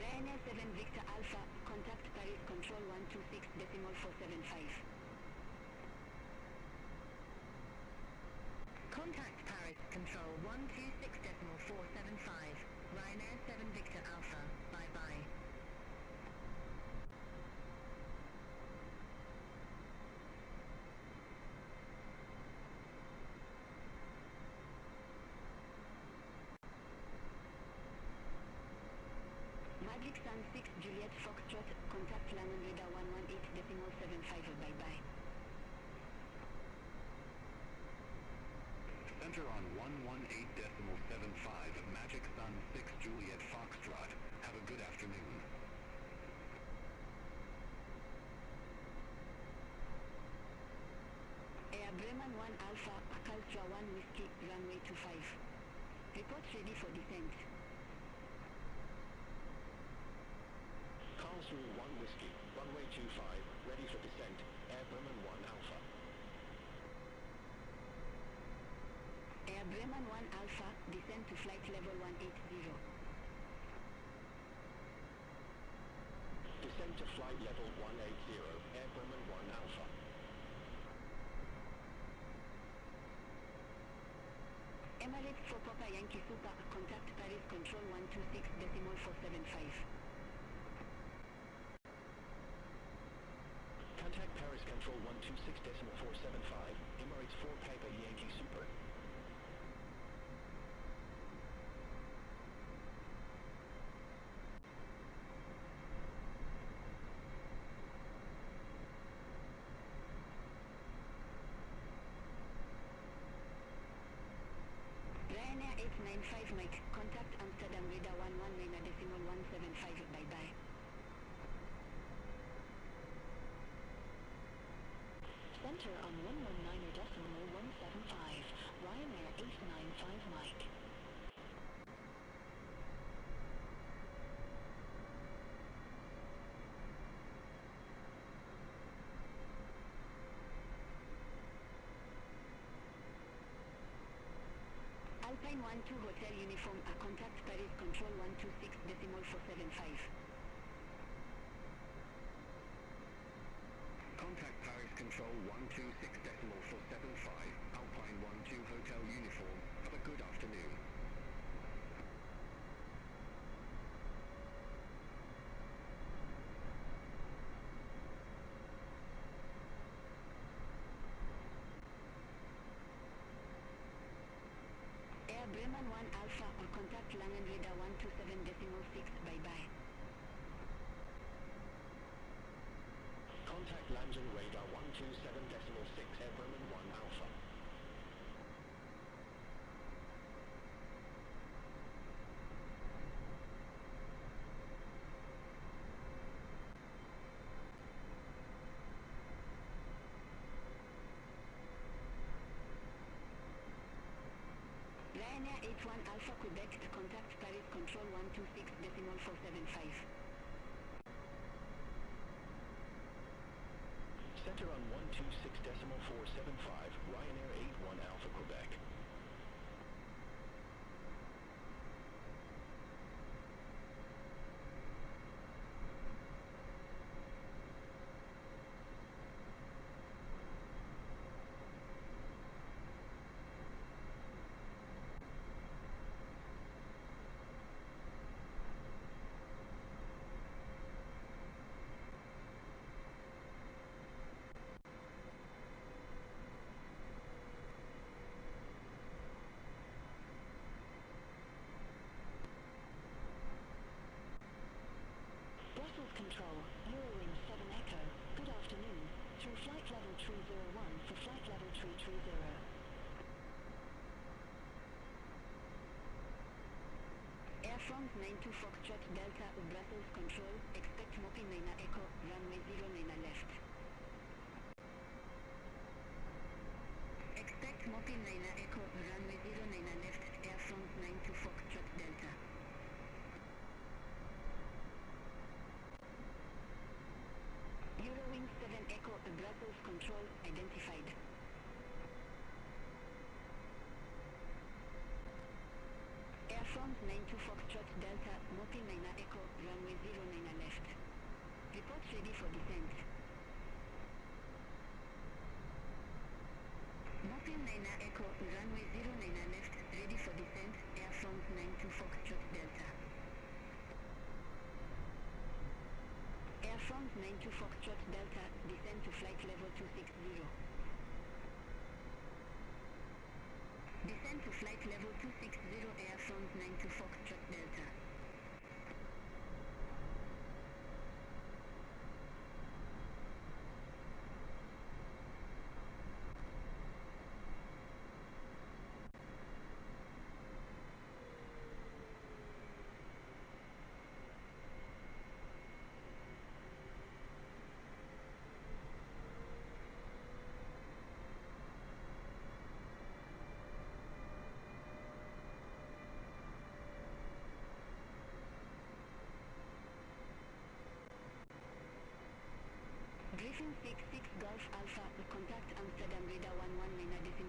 Ryanair 7 Victor Alpha, contact Paris Control 126.475. Contact Paris Control 126.475. Ryanair 7 Victor Alpha, bye-bye. Magic Sun 6 Juliet Foxtrot, contact Langen Radar 118.75, bye-bye. Center on 118.75, Magic Sun 6 Juliet Foxtrot. Have a good afternoon. Air Bremen 1 Alpha, Caltra 1 Whiskey, runway 25. Report ready for descent. Karlsruhe 1 Whiskey, runway 25, ready for descent, Air Bremen 1 Alpha. Air Bremen 1 Alpha, descend to flight level 180. Descend to flight level 180, Air Bremen 1 Alpha. Emirates for Papa Yankee Super, contact Paris Control 126.475. Contact Paris Control 126.475, Emirates 4 Papa Yankee Super. Ryanair 895 Mike, contact Amsterdam Radar 119.175, bye-bye. Center on 119.175, Ryanair 895 Mike. Alpine 12 Hotel Uniform, contact Paris Control 126.475. Contact Paris Control 126.475, Alpine 12 Hotel Uniform. Have a good afternoon. Air Bremen 1 Alpha, contact Langen Radar 127.6, bye-bye. Contact Langen Radar 127.6, Air Bremen 1 Alpha. Ryanair 81 Alpha Quebec, contact Paris Control 126.475. Center on 126.475, Ryanair 81 Alpha Quebec. Brussels Control, Eurowing 7 Echo, good afternoon, through flight level 301 for flight level 330. Air France 92 Foxtrot Delta, Brussels Control, expect Mopi 9 Echo, runway 09 left. Expect Mopi 9 Echo, runway 09 left, Air France 92 Foxtrot Delta. Eurowing 7 Echo, Brussels Control, identified. Air France 92 Foxtrot Delta, Mopi 9 Echo, runway 09 left. Report ready for descent. Mopi 9 Echo, runway 09 left, ready for descent, Air France 92 Foxtrot Delta. Air France 92 Foxtrot Delta, descend to flight level 260. Descend to flight level 260, Air France 92 Foxtrot Delta. Griffin 66 Golf Alpha, contact Amsterdam radar 11.175.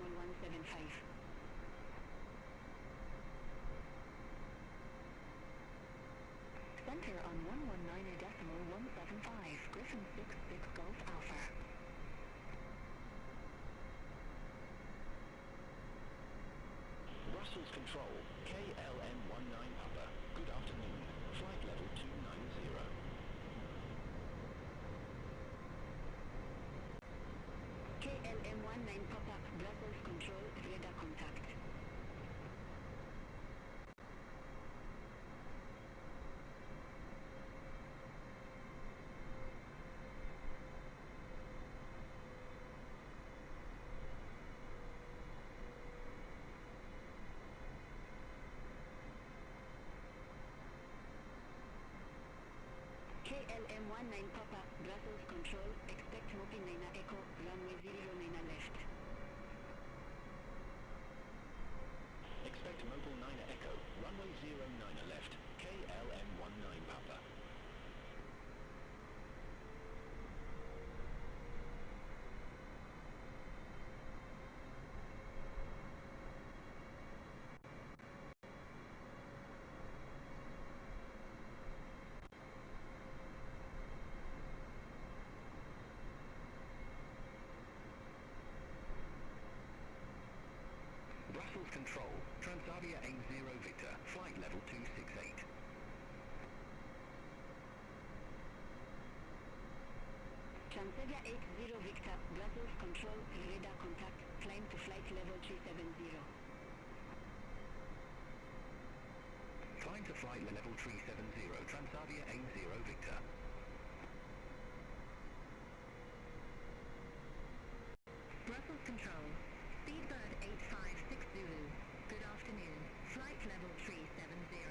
Center on 119.175, Griffin 66 Golf Alpha. Brussels Control, KLM19 Papa. Good afternoon. Flight level 290. KLM19 Papa, Brussels Control, radar contact. KLM19 Papa, Brussels Control, expect Mopin 9 Echo, runway 09 left. Expect Mobile 9 Echo, runway 09 left, KLM19 Papa. Brussels Control, Transavia 80 Victor, flight level 268. Transavia 80 Victor, Brussels Control, radar contact, climb to flight level 370. Climb to flight level 370, Transavia 80 Victor. Brussels Control, Speedbird 856 Zulu. Good afternoon. Flight level 370.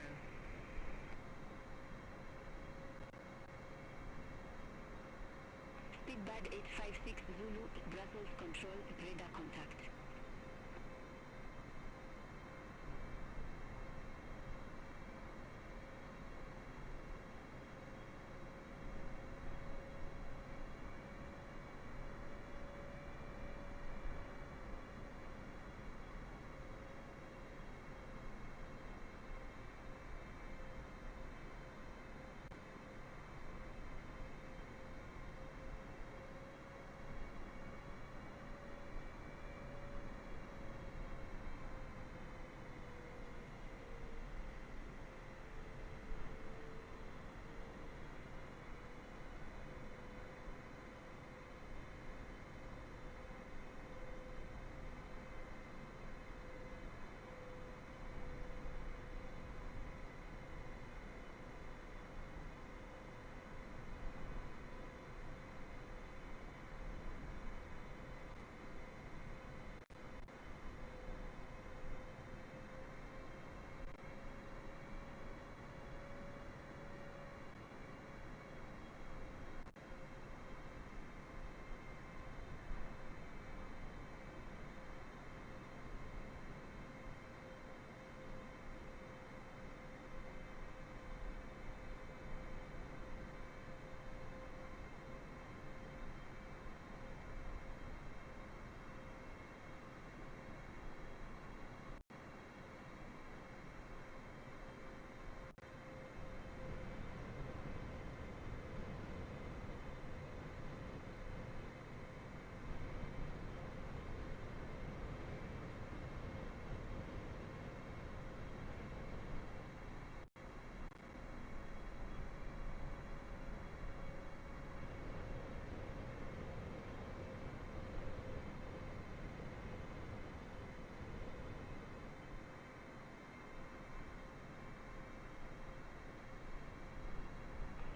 Speedbird 856 Zulu, Brussels Control, radar contact.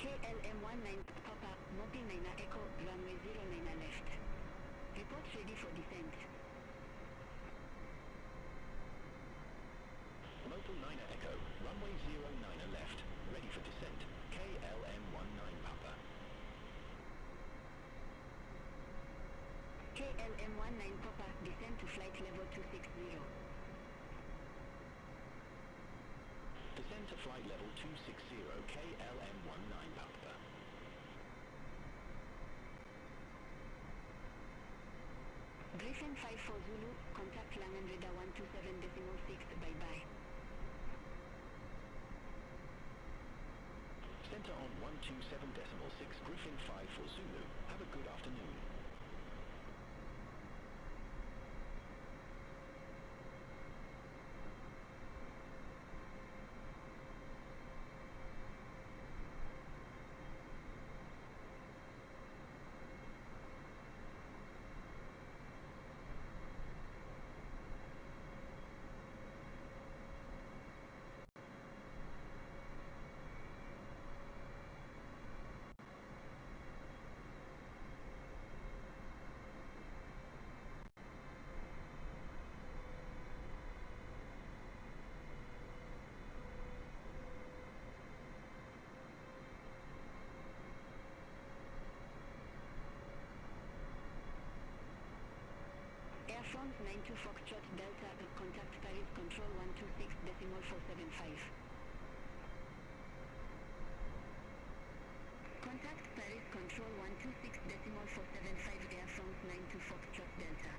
KLM19 Papa, Mopin 9 Echo, runway 09 left. Report ready for descent. Mobile 9 Echo, runway 09 left, ready for descent, KLM19 Papa. KLM19 Papa, descend to flight level 260. Descend to flight level 260, KLM19 Papa. Griffin 5 for Zulu, contact Langen radar 127.6, bye-bye. Center on 127.6, Griffin 5 for Zulu. Have a good afternoon. Air France 92 Foxtrot Delta, contact Paris Control 126.475. Contact Paris Control 126.475, Air France 92 Foxtrot Delta.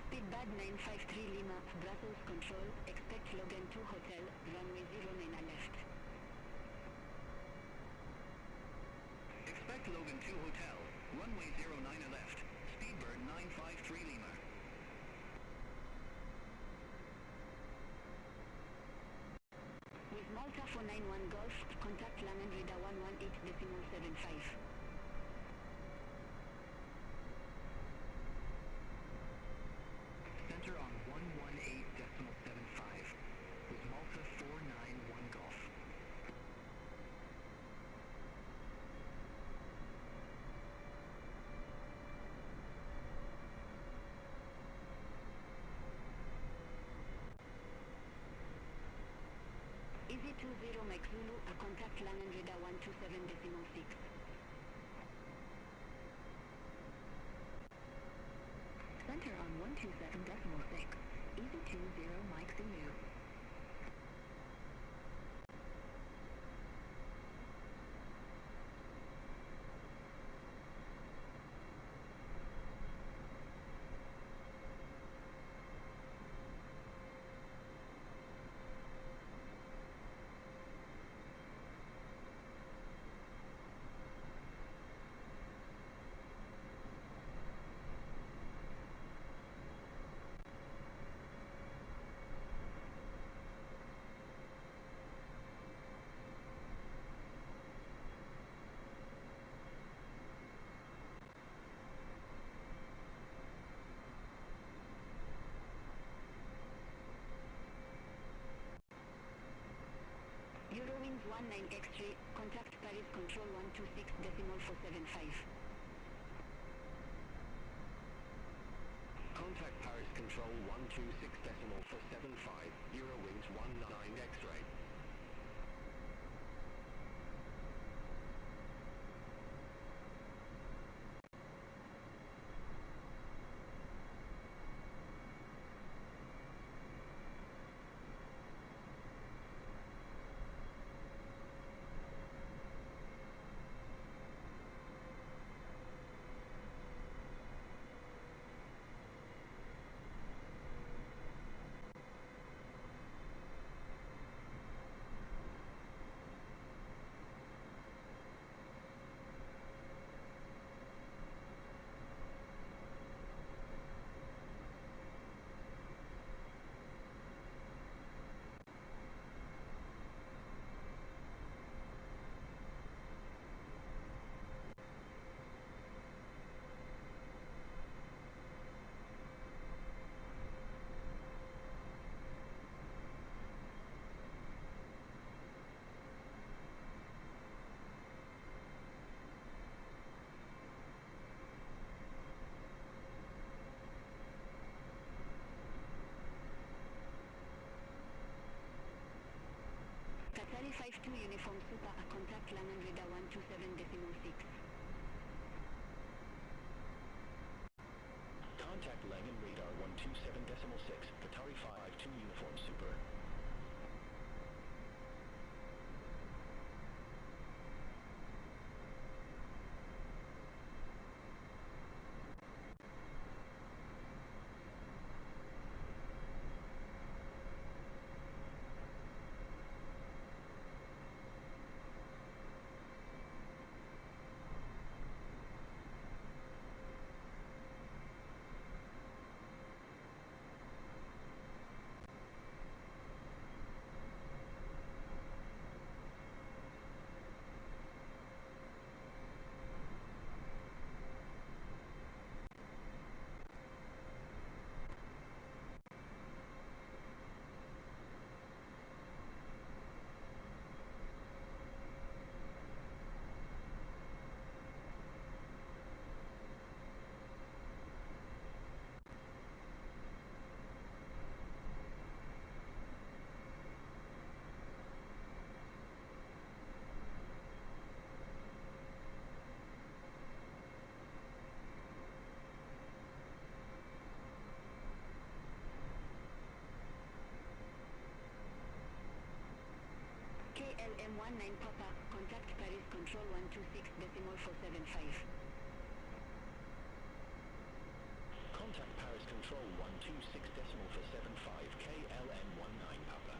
Speedbird 953 Lima, Brussels Control, expect Logan 2 Hotel, runway 09 left. Expect Logan 2 Hotel, runway 09 left, Speedbird 953 Lima. With Malta 491 Golf, contact Langen radar 118.75. Center on 118.75, with Malta 491 Golf. Easy 20 Mike Zulu, contact Langen radar 127.6. Center on 127.6, Easy 20 Mike Zulu. Eurowings 19 X-ray, contact Paris Control 126.475. Contact Paris Control 126.475, Eurowings 19 X-ray. 2 Uniform Super, contact Langan Radar 127.6. Contact Langan Radar 127.6, Qatari 52 Uniform Super. KLM19 Papa, contact Paris Control 126.475. Contact Paris Control 126.475, KLM19 Papa.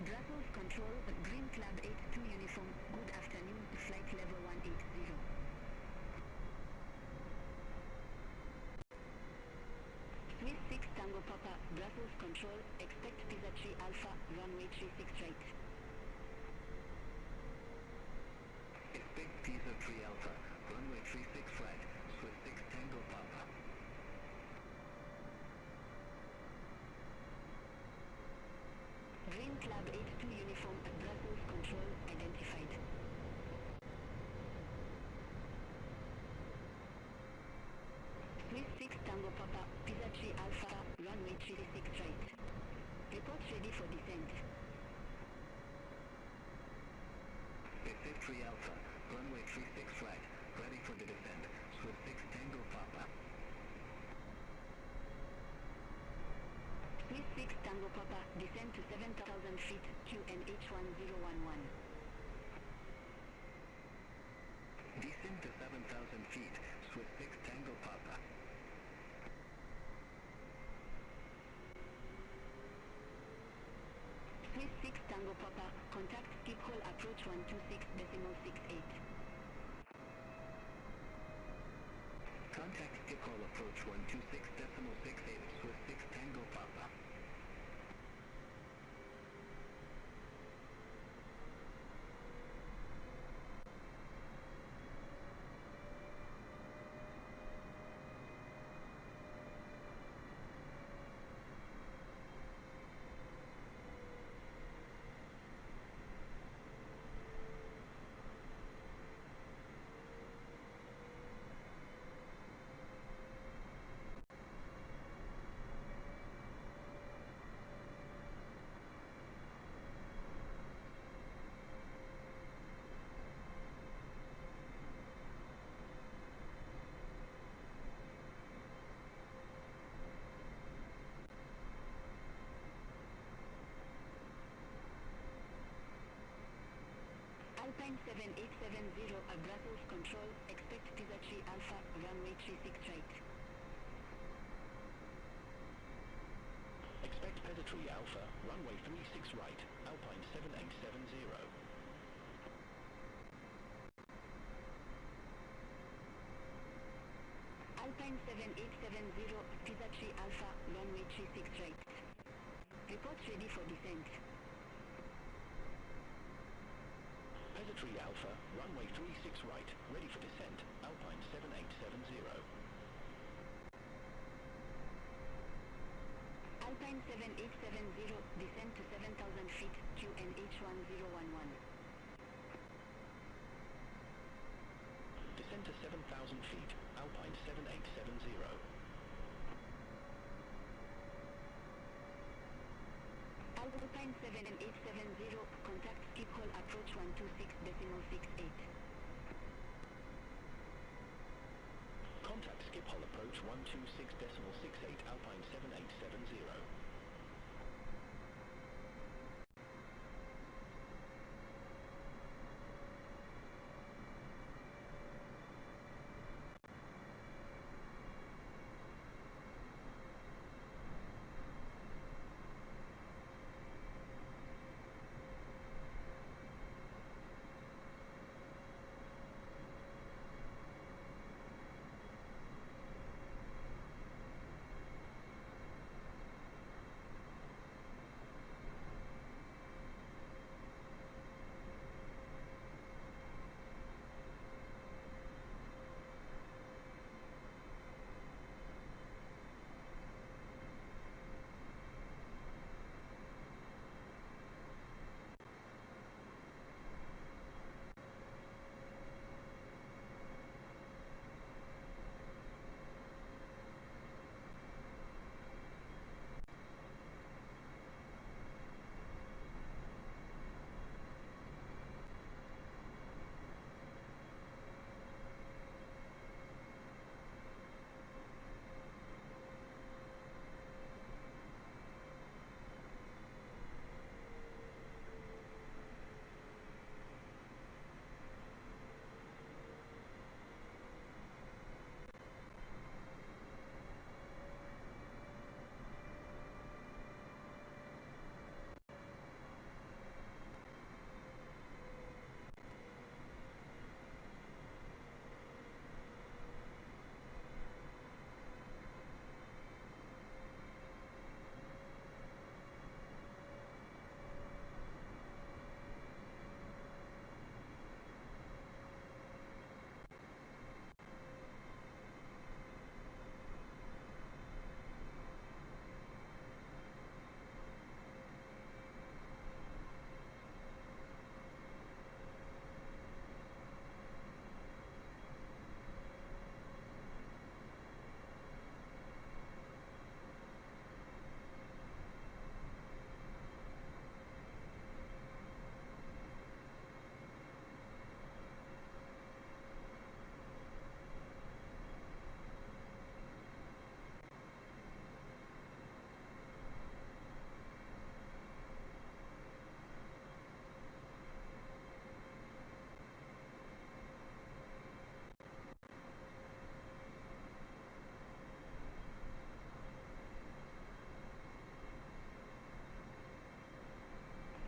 Brussels Control, Green Club 82 Uniform, good afternoon, flight level 180. Swiss 6 Tango Papa, Brussels Control, expect Pizza 3 Alpha, runway 36 right. Expect Pizza 3 Alpha, runway 36 right, Swiss 6 Tango Papa. Green Club 82 Uniform, Brussels Control, identified. Swiss 6 Tango Papa, Pizza 3 Alpha, runway 36 right. Report ready for descent. Pizza 3 Alpha, runway 36 right, ready for the descent, Swiss 6 Tango Papa. Swiss 6 Tango Papa, descend to 7,000 feet, QNH 1011. Descend to 7,000 feet, Swiss 6 Tango Papa. Swiss 6 Tango Papa, contact Schiphol approach 126.68. Contact Schiphol approach 126.68, Swiss 6 Tango Papa. Alpine 7870, Brussels Control, expect Pizza 3 Alpha, runway 36 right. Expect Pizza 3 Alpha, runway 36 right, Alpine 7870. Alpine 7870, Pizza 3 Alpha, runway 36 right. Report ready for descent. Peasantry Alpha, runway 36 right, ready for descent, Alpine 7870. Alpine 7870, descend to 7,000 feet, QNH 1011. Descend to 7,000 feet, Alpine 7870. Alpine 7870, contact skip hole approach 126.68. Contact skip hull approach 126.68, Alpine 7870.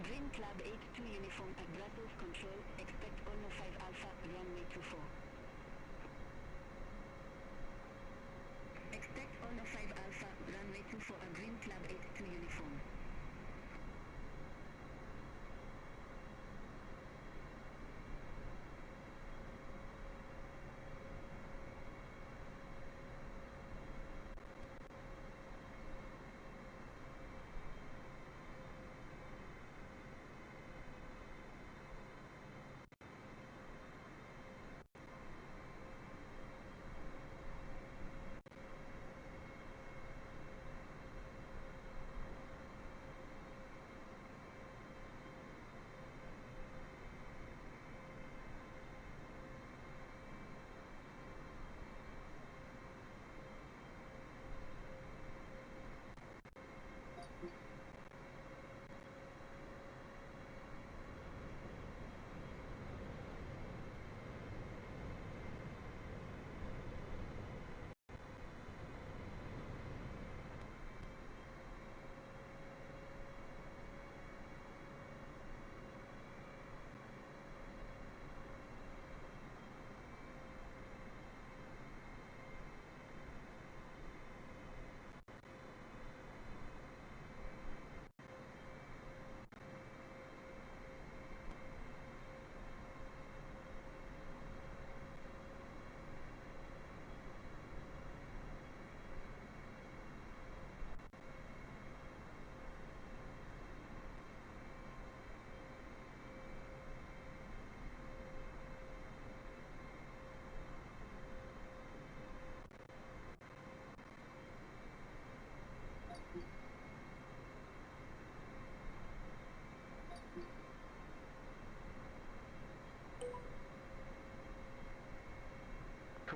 Green Club 82 uniform at Brussels Control, expect Ono 5 Alpha, runway 24. Expect Ono 5 Alpha, runway 24 at Green Club 82 uniform.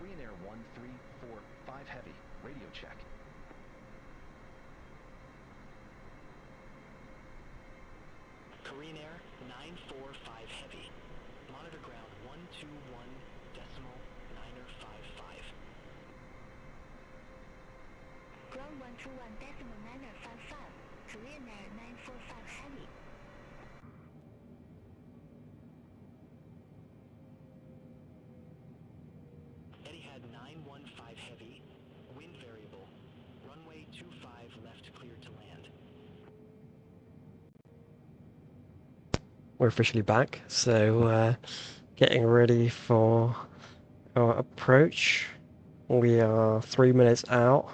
Korean Air 1345 Heavy, radio check. Korean Air 945 Heavy. Monitor ground 121.955. Ground 121.955. Korean Air 945 Heavy. Etihad 915 Heavy. Wind variable. Runway 25 left cleared to land. We're officially back, so getting ready for our approach. We are 3 minutes out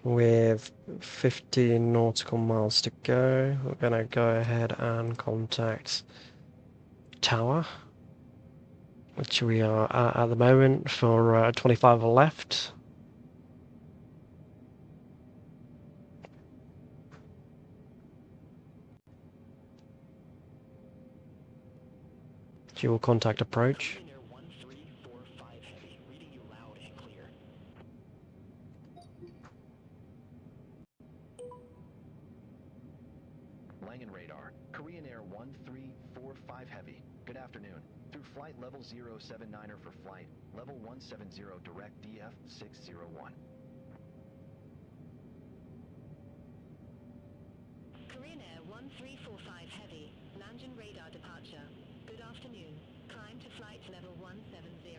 with 15 nautical miles to go. We're going to go ahead and contact Tower, which we are at the moment for 25 left. Dual contact approach. Korean Air 1345 Heavy. Reading you loud and clear. Langen radar. Korean Air 1345 Heavy. Good afternoon. Through flight level 079er for flight, level 170 direct DF 601. Korean Air 1345 Heavy. Langen radar departure. Good afternoon. Climb to flight level 170.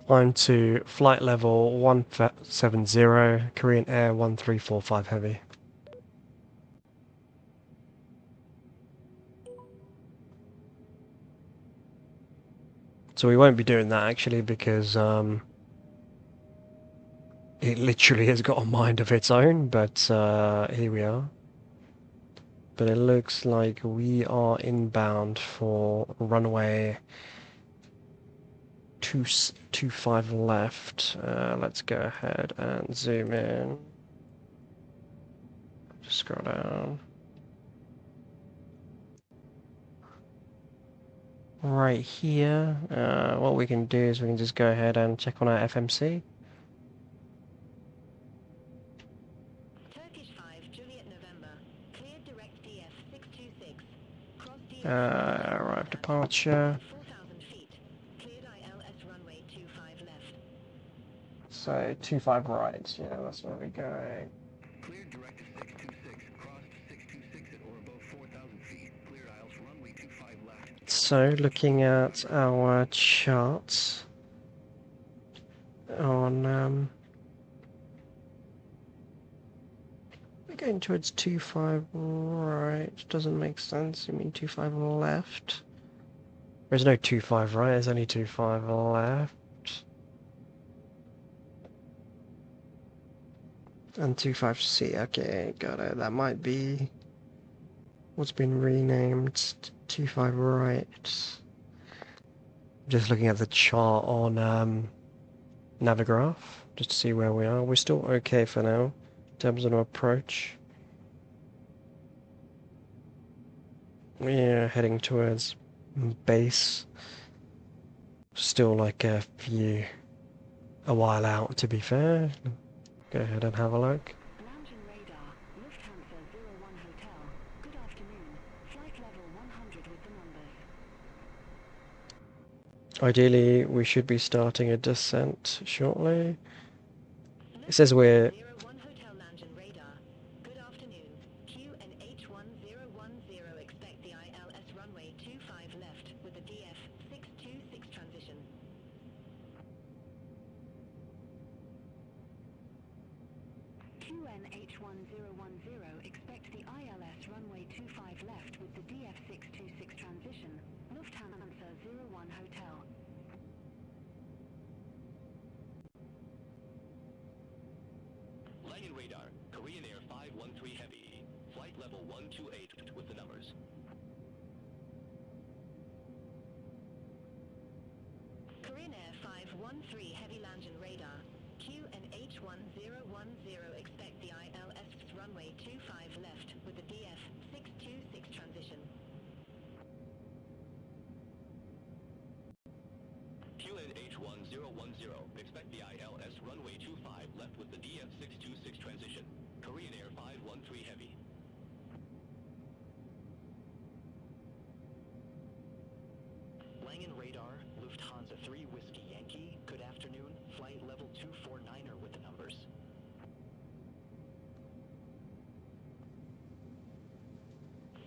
Climb to flight level 170, Korean Air 1345 Heavy. So we won't be doing that actually because it literally has got a mind of its own, but here we are. But it looks like we are inbound for runway 25 left. Let's go ahead and zoom in. Just scroll down. Right here, what we can do is we can just go ahead and check on our FMC. Turkish 5, Juliet November. Cleared direct DF 626. Cross DF Arrive departure. 4,000 feet. Cleared ILS runway 25 left. So 25 right, yeah, that's where we're going. Cleared direct to 626, crossed 626 at or above 4,000 feet. Cleared IELTS runway 25 left. So looking at our charts on we're going towards 25 right, doesn't make sense. You mean 25 left? There's no 25 right, there's only 25 left. And 25C, okay, got it. That might be what's been renamed 25 right. Just looking at the chart on Navigraph, just to see where we are. We're still okay for now, in terms of our approach. We're heading towards base. Still like a while out, to be fair. Go ahead and have a look. Langen radar. Lufthansa 01 Hotel. Good afternoon. Flight level 100 with the numbers. Ideally, we should be starting a descent shortly. It says we're 01 Hotel Langen radar. Good afternoon. QNH 1010 expect the ILS runway 25 left with the DF 626 transition. QNH 1010 expect the ILS runway 25 left with the DF 626 transition. Lufthansa 01 Hotel. Langen radar. Korean Air 513 Heavy. Flight level 128 with the numbers. Korean Air 513 Heavy Langen radar. QNH 1010 expect the ILS runway 25 left with the DF 626 transition. expect the ILS runway 25 left with the DF626 transition. Korean Air 513 Heavy. Langen radar, Lufthansa 3 Whiskey Yankee, good afternoon, flight level 249er with the numbers.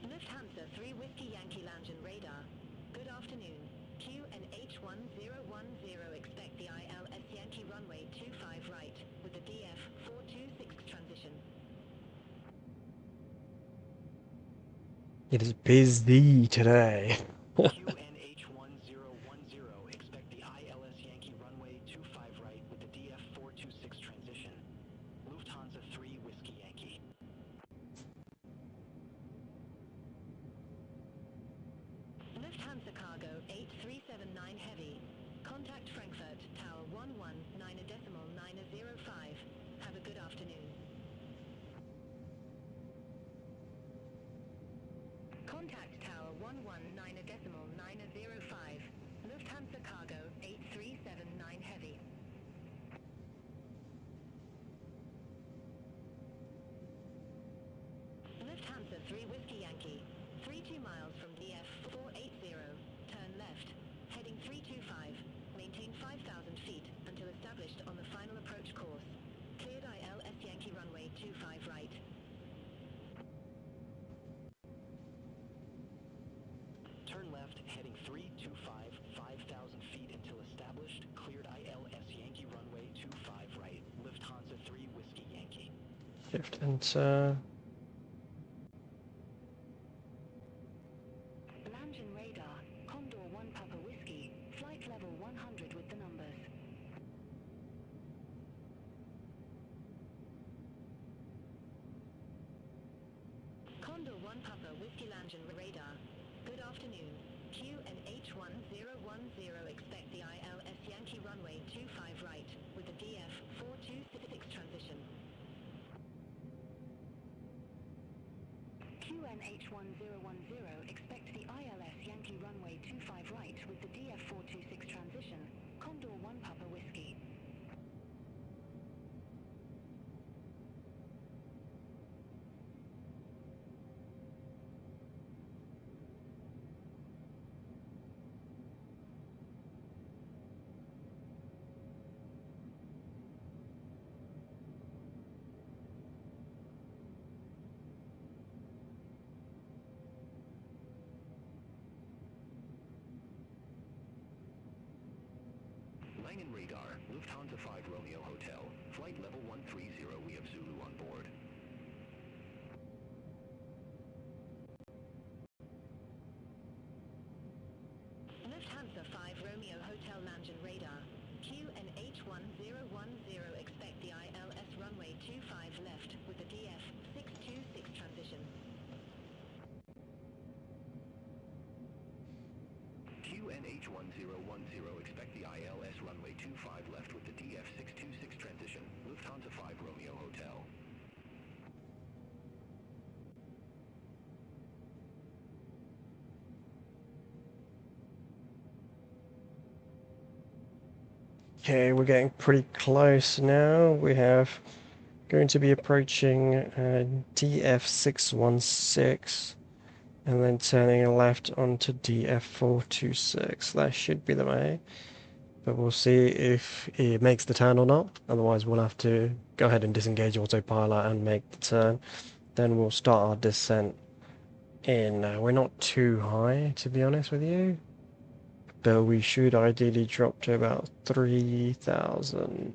Lufthansa 3 Whiskey Yankee Langen radar. Good afternoon. QNH 1010 expect the ILS Yankee runway 25 right with the DF 426 transition. It is busy today. QNH 1010 expect the ILS Yankee runway 25 right with the DF 426 transition. Lufthansa 3 Whiskey Yankee. Lufthansa Cargo 8379 Heavy. Contact Frankfurt, Tower 119.905. Have a good afternoon. Contact Tower 119.905. Lufthansa Cargo 8379 Heavy. Lufthansa 3 Whiskey Yankee. 32 miles from DF 480. Turn left. Heading 325. Maintain 5,000 feet until established on the final approach course. Cleared ILS Yankee runway 25 right. Turn left, heading 325, 5,000 feet until established. Cleared ILS Yankee runway 25 right. Lufthansa 3 Whiskey Yankee. Shift enter. Langen radar. Condor 1 Papa Whiskey. Flight level 100 with the numbers. Condor 1 Papa Whiskey Langen radar. Good afternoon. QNH 1010 expect the ILS Yankee runway 25 right with the DF 426 transition. QNH 1010 expect the ILS Yankee runway 25 right with the DF 426 transition. Condor 1 Papa Whiskey. Langen radar, Lufthansa 5 Romeo Hotel. Flight level 130, we have Zulu on board. Lufthansa 5 Romeo Hotel Langen radar. QNH 1010 expect the ILS runway 25 left with the DF 626 transition. QNH 1010, expect the ILS runway 25 left with the DF 626 transition. Lufthansa 5 Romeo Hotel. Okay, we're getting pretty close now. We have going to be approaching DF616 and then turning left onto DF426. That should be the way, but we'll see if it makes the turn or not. Otherwise we'll have to go ahead and disengage autopilot and make the turn. Then we'll start our descent in. We're not too high, to be honest with you, but we should ideally drop to about 3,000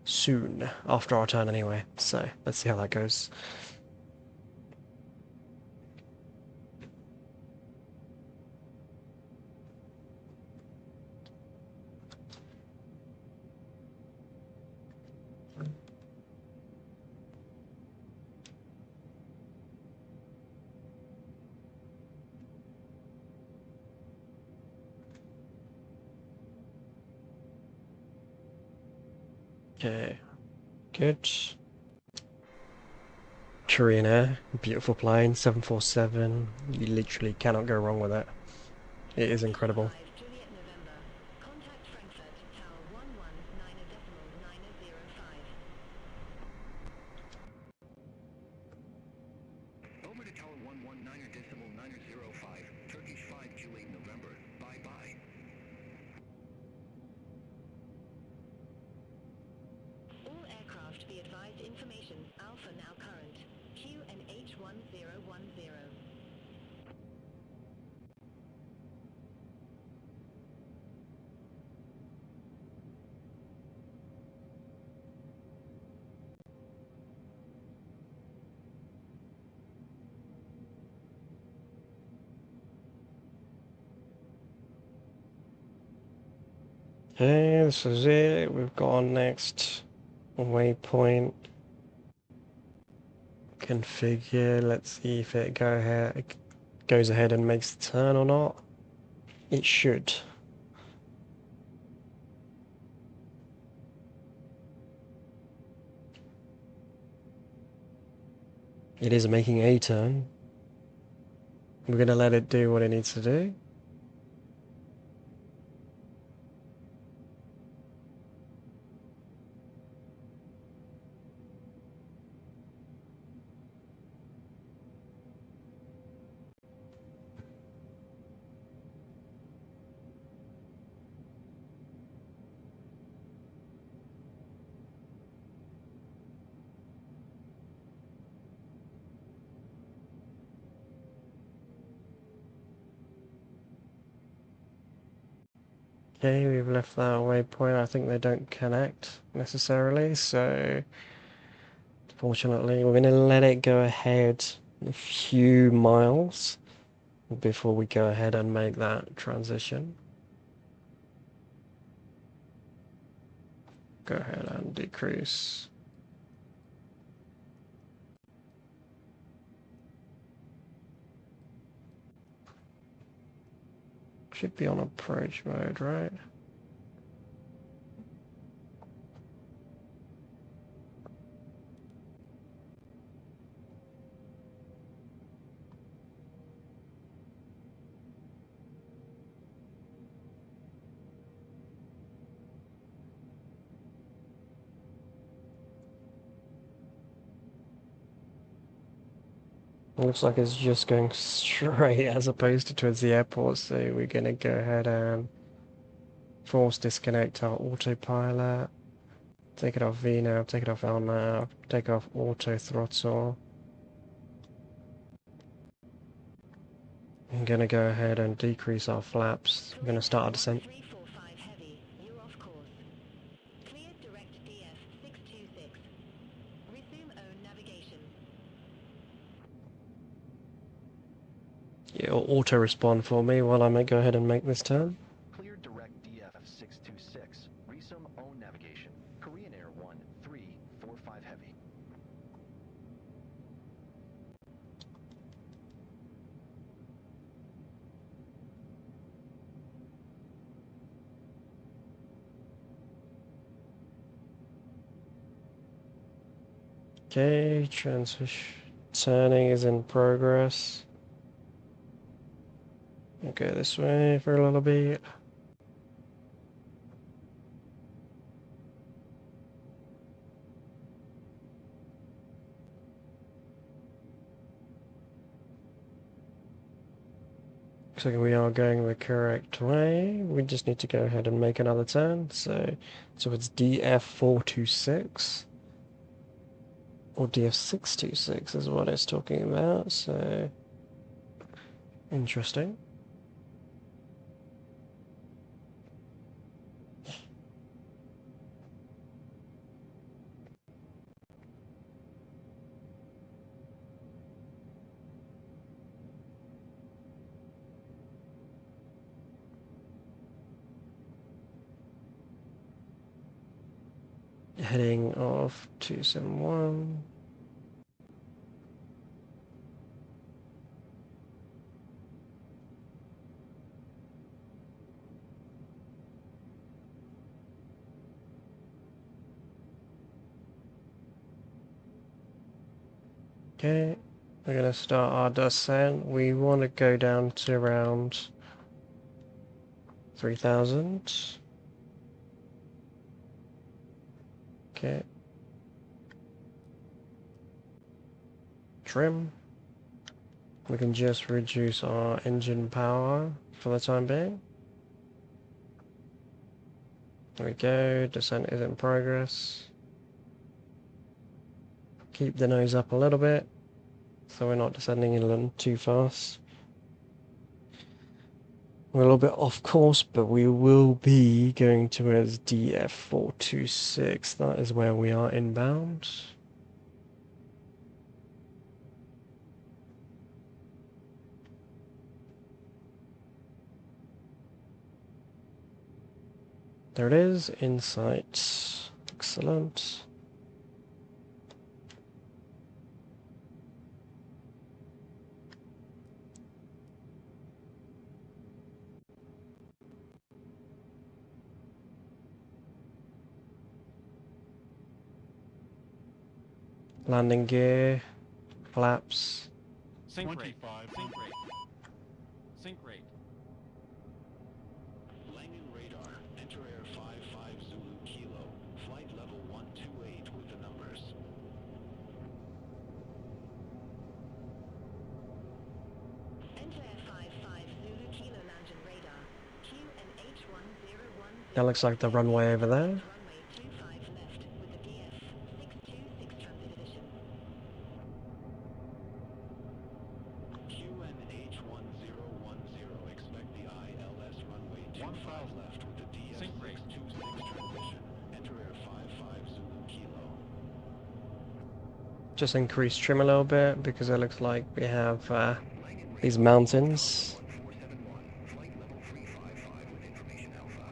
soon after our turn anyway, so let's see how that goes. Okay, good. Korean Air, beautiful plane, 747. You literally cannot go wrong with it. It is incredible. 5 Juliet November. Contact Frankfurt, Tower 19.905, Turkish 5 Juliet November. Bye-bye. All aircraft be advised information. Alpha now current. QNH1010. Okay, this is it. We've got our next waypoint. Configure. Let's see if it goes ahead and makes the turn or not. It should. It is making a turn. We're gonna let it do what it needs to do. Okay, we've left that waypoint. I think they don't connect necessarily, so fortunately we're gonna let it go ahead a few miles before we go ahead and make that transition. Go ahead and decrease. Should be on approach mode, right? Looks like it's just going straight as opposed to towards the airport, so we're gonna go ahead and force disconnect our autopilot, take it off VNAV, take it off LNAV, take off auto throttle. I'm gonna go ahead and decrease our flaps. We're gonna start our descent. 1345 heavy. You're off course. Cleared direct DF 626. Resume own navigation. It'll auto respond for me while I go ahead and make this turn. Clear direct DF626. Resume own navigation. Korean Air 1345 Heavy. Okay, turning is in progress. I'll go this way for a little bit. Looks like we are going the correct way. We just need to go ahead and make another turn. So it's DF426 or DF626 is what it's talking about. So interesting. Heading off 271. Okay, we're gonna start our descent. We want to go down to around 3,000. Okay. Trim. We can just reduce our engine power for the time being. There we go, descent is in progress. Keep the nose up a little bit, so we're not descending inland too fast. We're a little bit off course, but we will be going towards DF426. That is where we are inbound. There it is, in sight. Excellent. Landing gear, flaps. Sync rate. Sync rate. Sync rate. Landing radar. Enter air 55 Zulu Kilo. Flight level 128 with the numbers. Enter Air 55 Zulu Kilo Lounge and Radar. QNH1010. That looks like the runway over there. Runway 25 left with the DF626 transition. QNH1010. Expect the ILS runway 25 left with the Sync rate. DF626 transition. Enter air 55 Zulu Kilo. Just increase trim a little bit because it looks like we have these mountains. 1471. Flight level 355 with information alpha.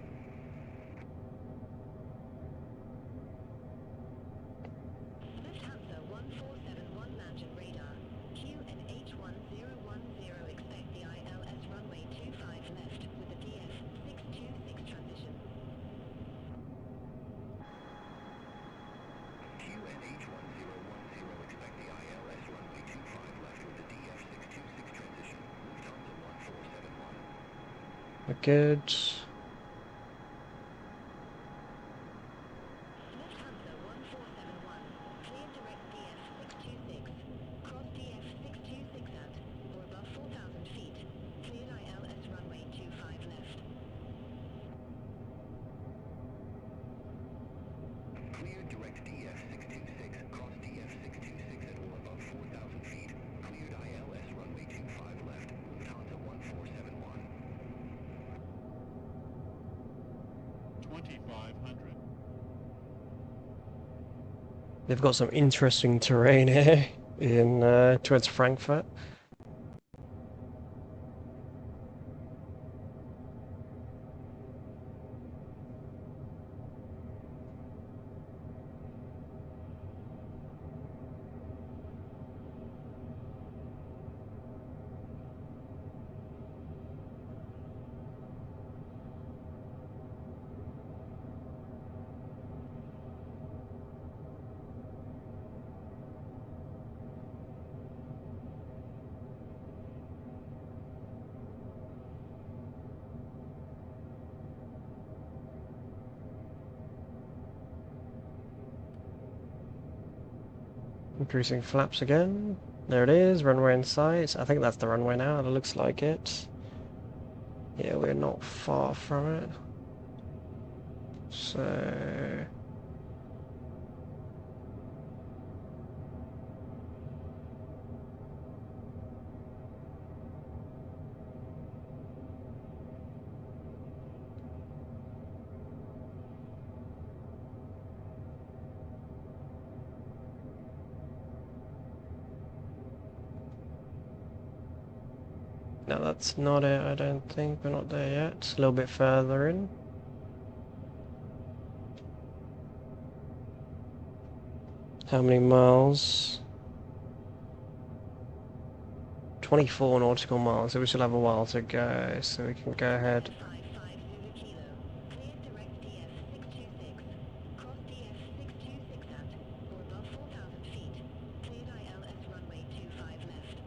Lufthansa 1471 Lounge and Radar. QNH1010. Expect the ILS runway 25 left with the DF626 transition. QNH1010. Expect the ILS runway 25 left with the DF626 transition. Lufthansa 1471. We're good. Lufthansa 1471. Clear direct DF626. Cross DF626 at or above 4,000 feet. Cleared ILS runway 25 left. Clear direct DF626. Cross DF626 at or above 4,000 feet. Cleared ILS runway 25 left. Lufthansa 1471. 2500. They've got some interesting terrain here in towards Frankfurt. Increasing flaps again. There it is, runway in sight. I think that's the runway now, it looks like it. Yeah, we're not far from it. So... No, that's not it, I don't think. We're not there yet. A little bit further in. How many miles? 24 nautical miles, so we still have a while to go, so we can go ahead. 55 Zulu Kilo. Cleared direct DF626. Cross DF626 at or above 4,000 feet. Cleared ILS runway 25 left.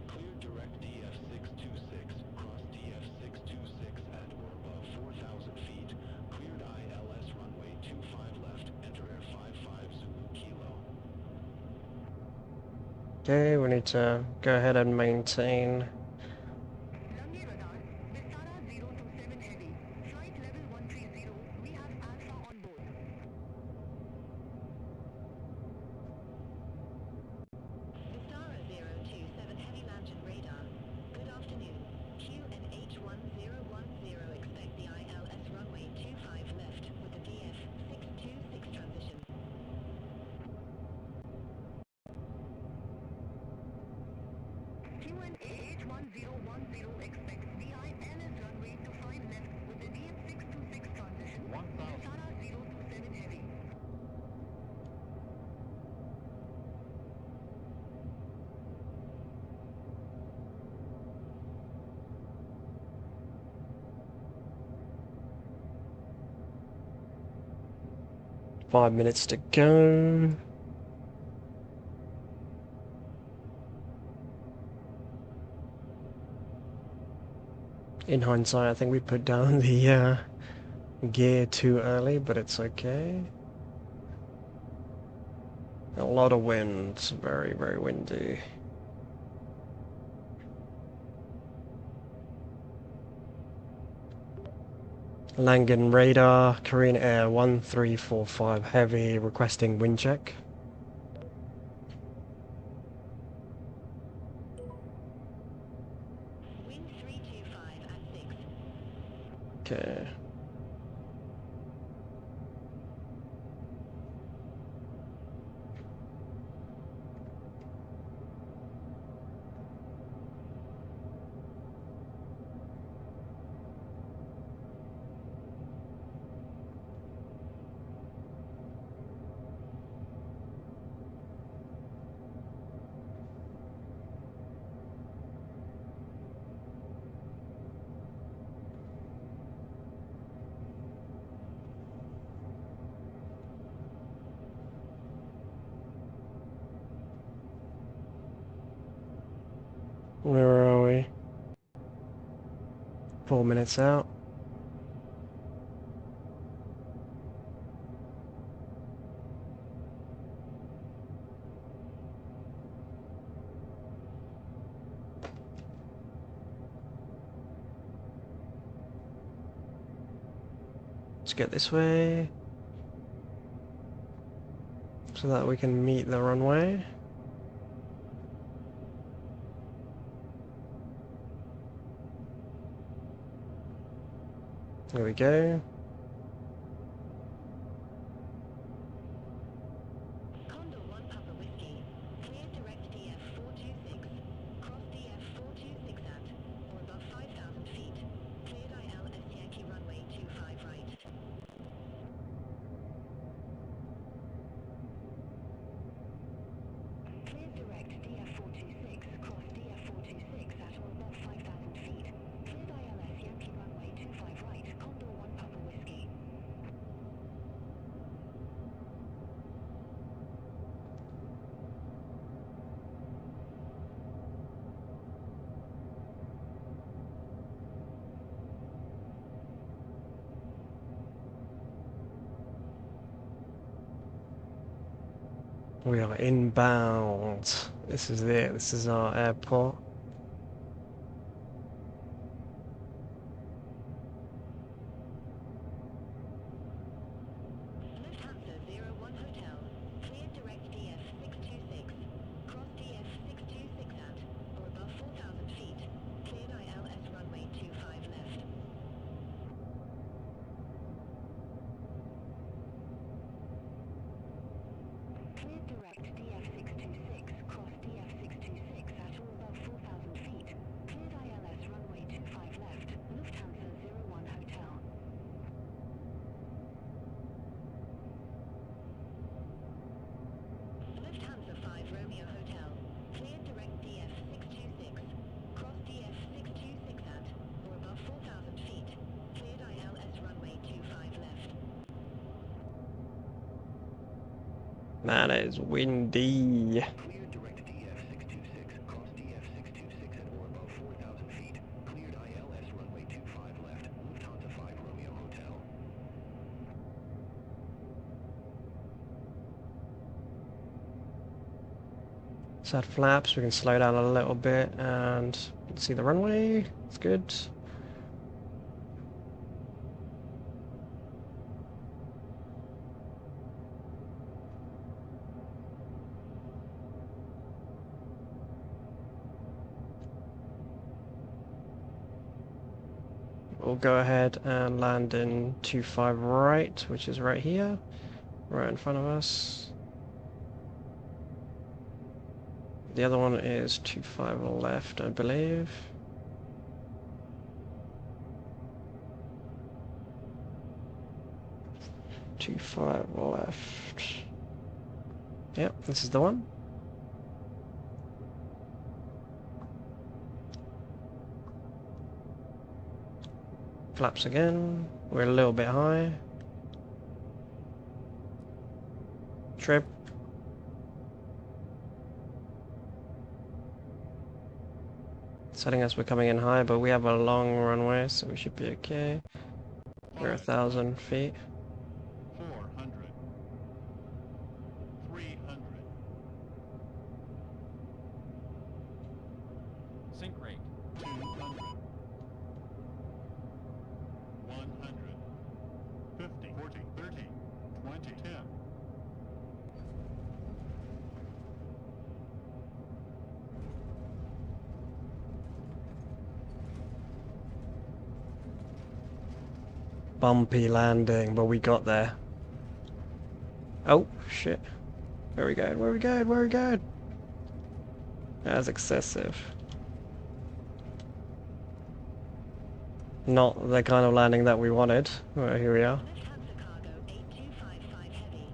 Clear direct DF626. Cross DF626 at or above 4,000 feet. Cleared ILS runway 25 left. Enter air 55 Zulu Kilo. Okay, we need to go ahead and maintain. Runway radar, Vistara 027 Heavy. Flight level 130, we have Alpha on board. Vistara 027 Heavy Lantern Radar. Good afternoon. QNH1010 expect the ILS runway 25 left with the DF626 transition. QNH1010 expects DILS runway 25 left with the DF626 transition. 1000. Vistara 027 Heavy. 5 minutes to go. In hindsight, I think we put down the gear too early, but it's okay. A lot of wind, very, very windy. Langan radar, Korean Air 1345 Heavy, requesting wind check. Wind 325 at 6. Okay. Where are we? 4 minutes out. Let's get this way so that we can meet the runway. There we go. Condor 1 Papa Whiskey. Clear direct DF426. Cross DF426 at or above 5,000 feet. Cleared ILS Yankee runway 25 right. Cleared direct DF426, cross DF426 at or above 5,000 feet. Cleared ILS Yankee runway 25 right, Condor 1 Papa Whiskey. We are inbound. This is it. This is our airport. Lufthansa 01 Hotel. Cleared direct DF626. Cross DF626 at or above 4,000 feet. Cleared ILS runway 25 left. Cleared direct DF626, cross DF626 at or above 4,000 feet. Cleared ILS runway 25 left, Lufthansa 01 Hotel. Lufthansa 5 Romeo Hotel. Cleared direct DF626. Cross DF626 at or above 4,000 feet. Cleared ILS runway 25 left. Man, it is windy. Cleared direct DF626, cross DF626 at or above 4,000 feet. Cleared ILS runway 25 left, Lufthansa 5 Romeo Hotel. Let's add flaps. We can slow down a little bit and see the runway. It's good. We'll go ahead and land in 25 right, which is right here, right in front of us. The other one is 25 left, I believe. Two five left. Yep, this is the one. Flaps again. We're a little bit high. Trip. It's telling us we're coming in high, but we have a long runway, so we should be okay. We're 1,000 feet. 400. 300. Sync rate. 200. 100. 50. 40. 30. 20. 10. Bumpy landing, but we got there. Oh, shit. Where are we going? Where are we going? Where are we going? That's excessive. Not the kind of landing that we wanted. Well, here we are. Lufthansa cargo 8255 heavy.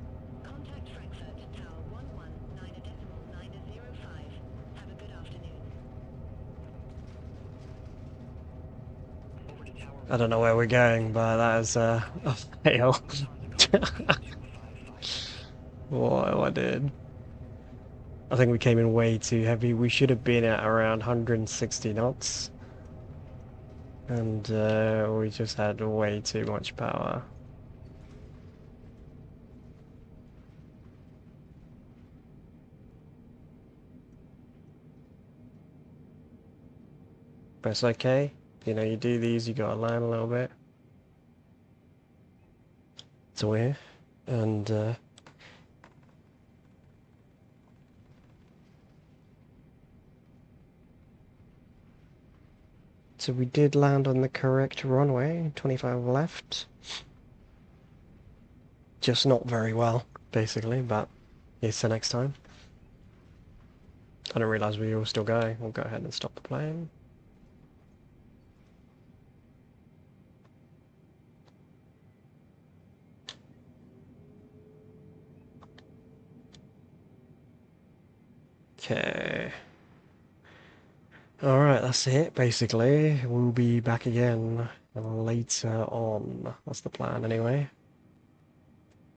Contact Frankfurt, tower 119.905. Have a good afternoon. Over to tower I don't know where we're going, but that is a fail. What I did. I think we came in way too heavy. We should have been at around 160 knots. And we just had way too much power. But it's okay. You know, you do these, you gotta learn a little bit. So we're here. And so we did land on the correct runway, 25 left. Just not very well, basically, but here's the next time. I didn't realise we were still going. We'll go ahead and stop the plane. Okay. Alright, that's it, basically. We'll be back again later on. That's the plan, anyway.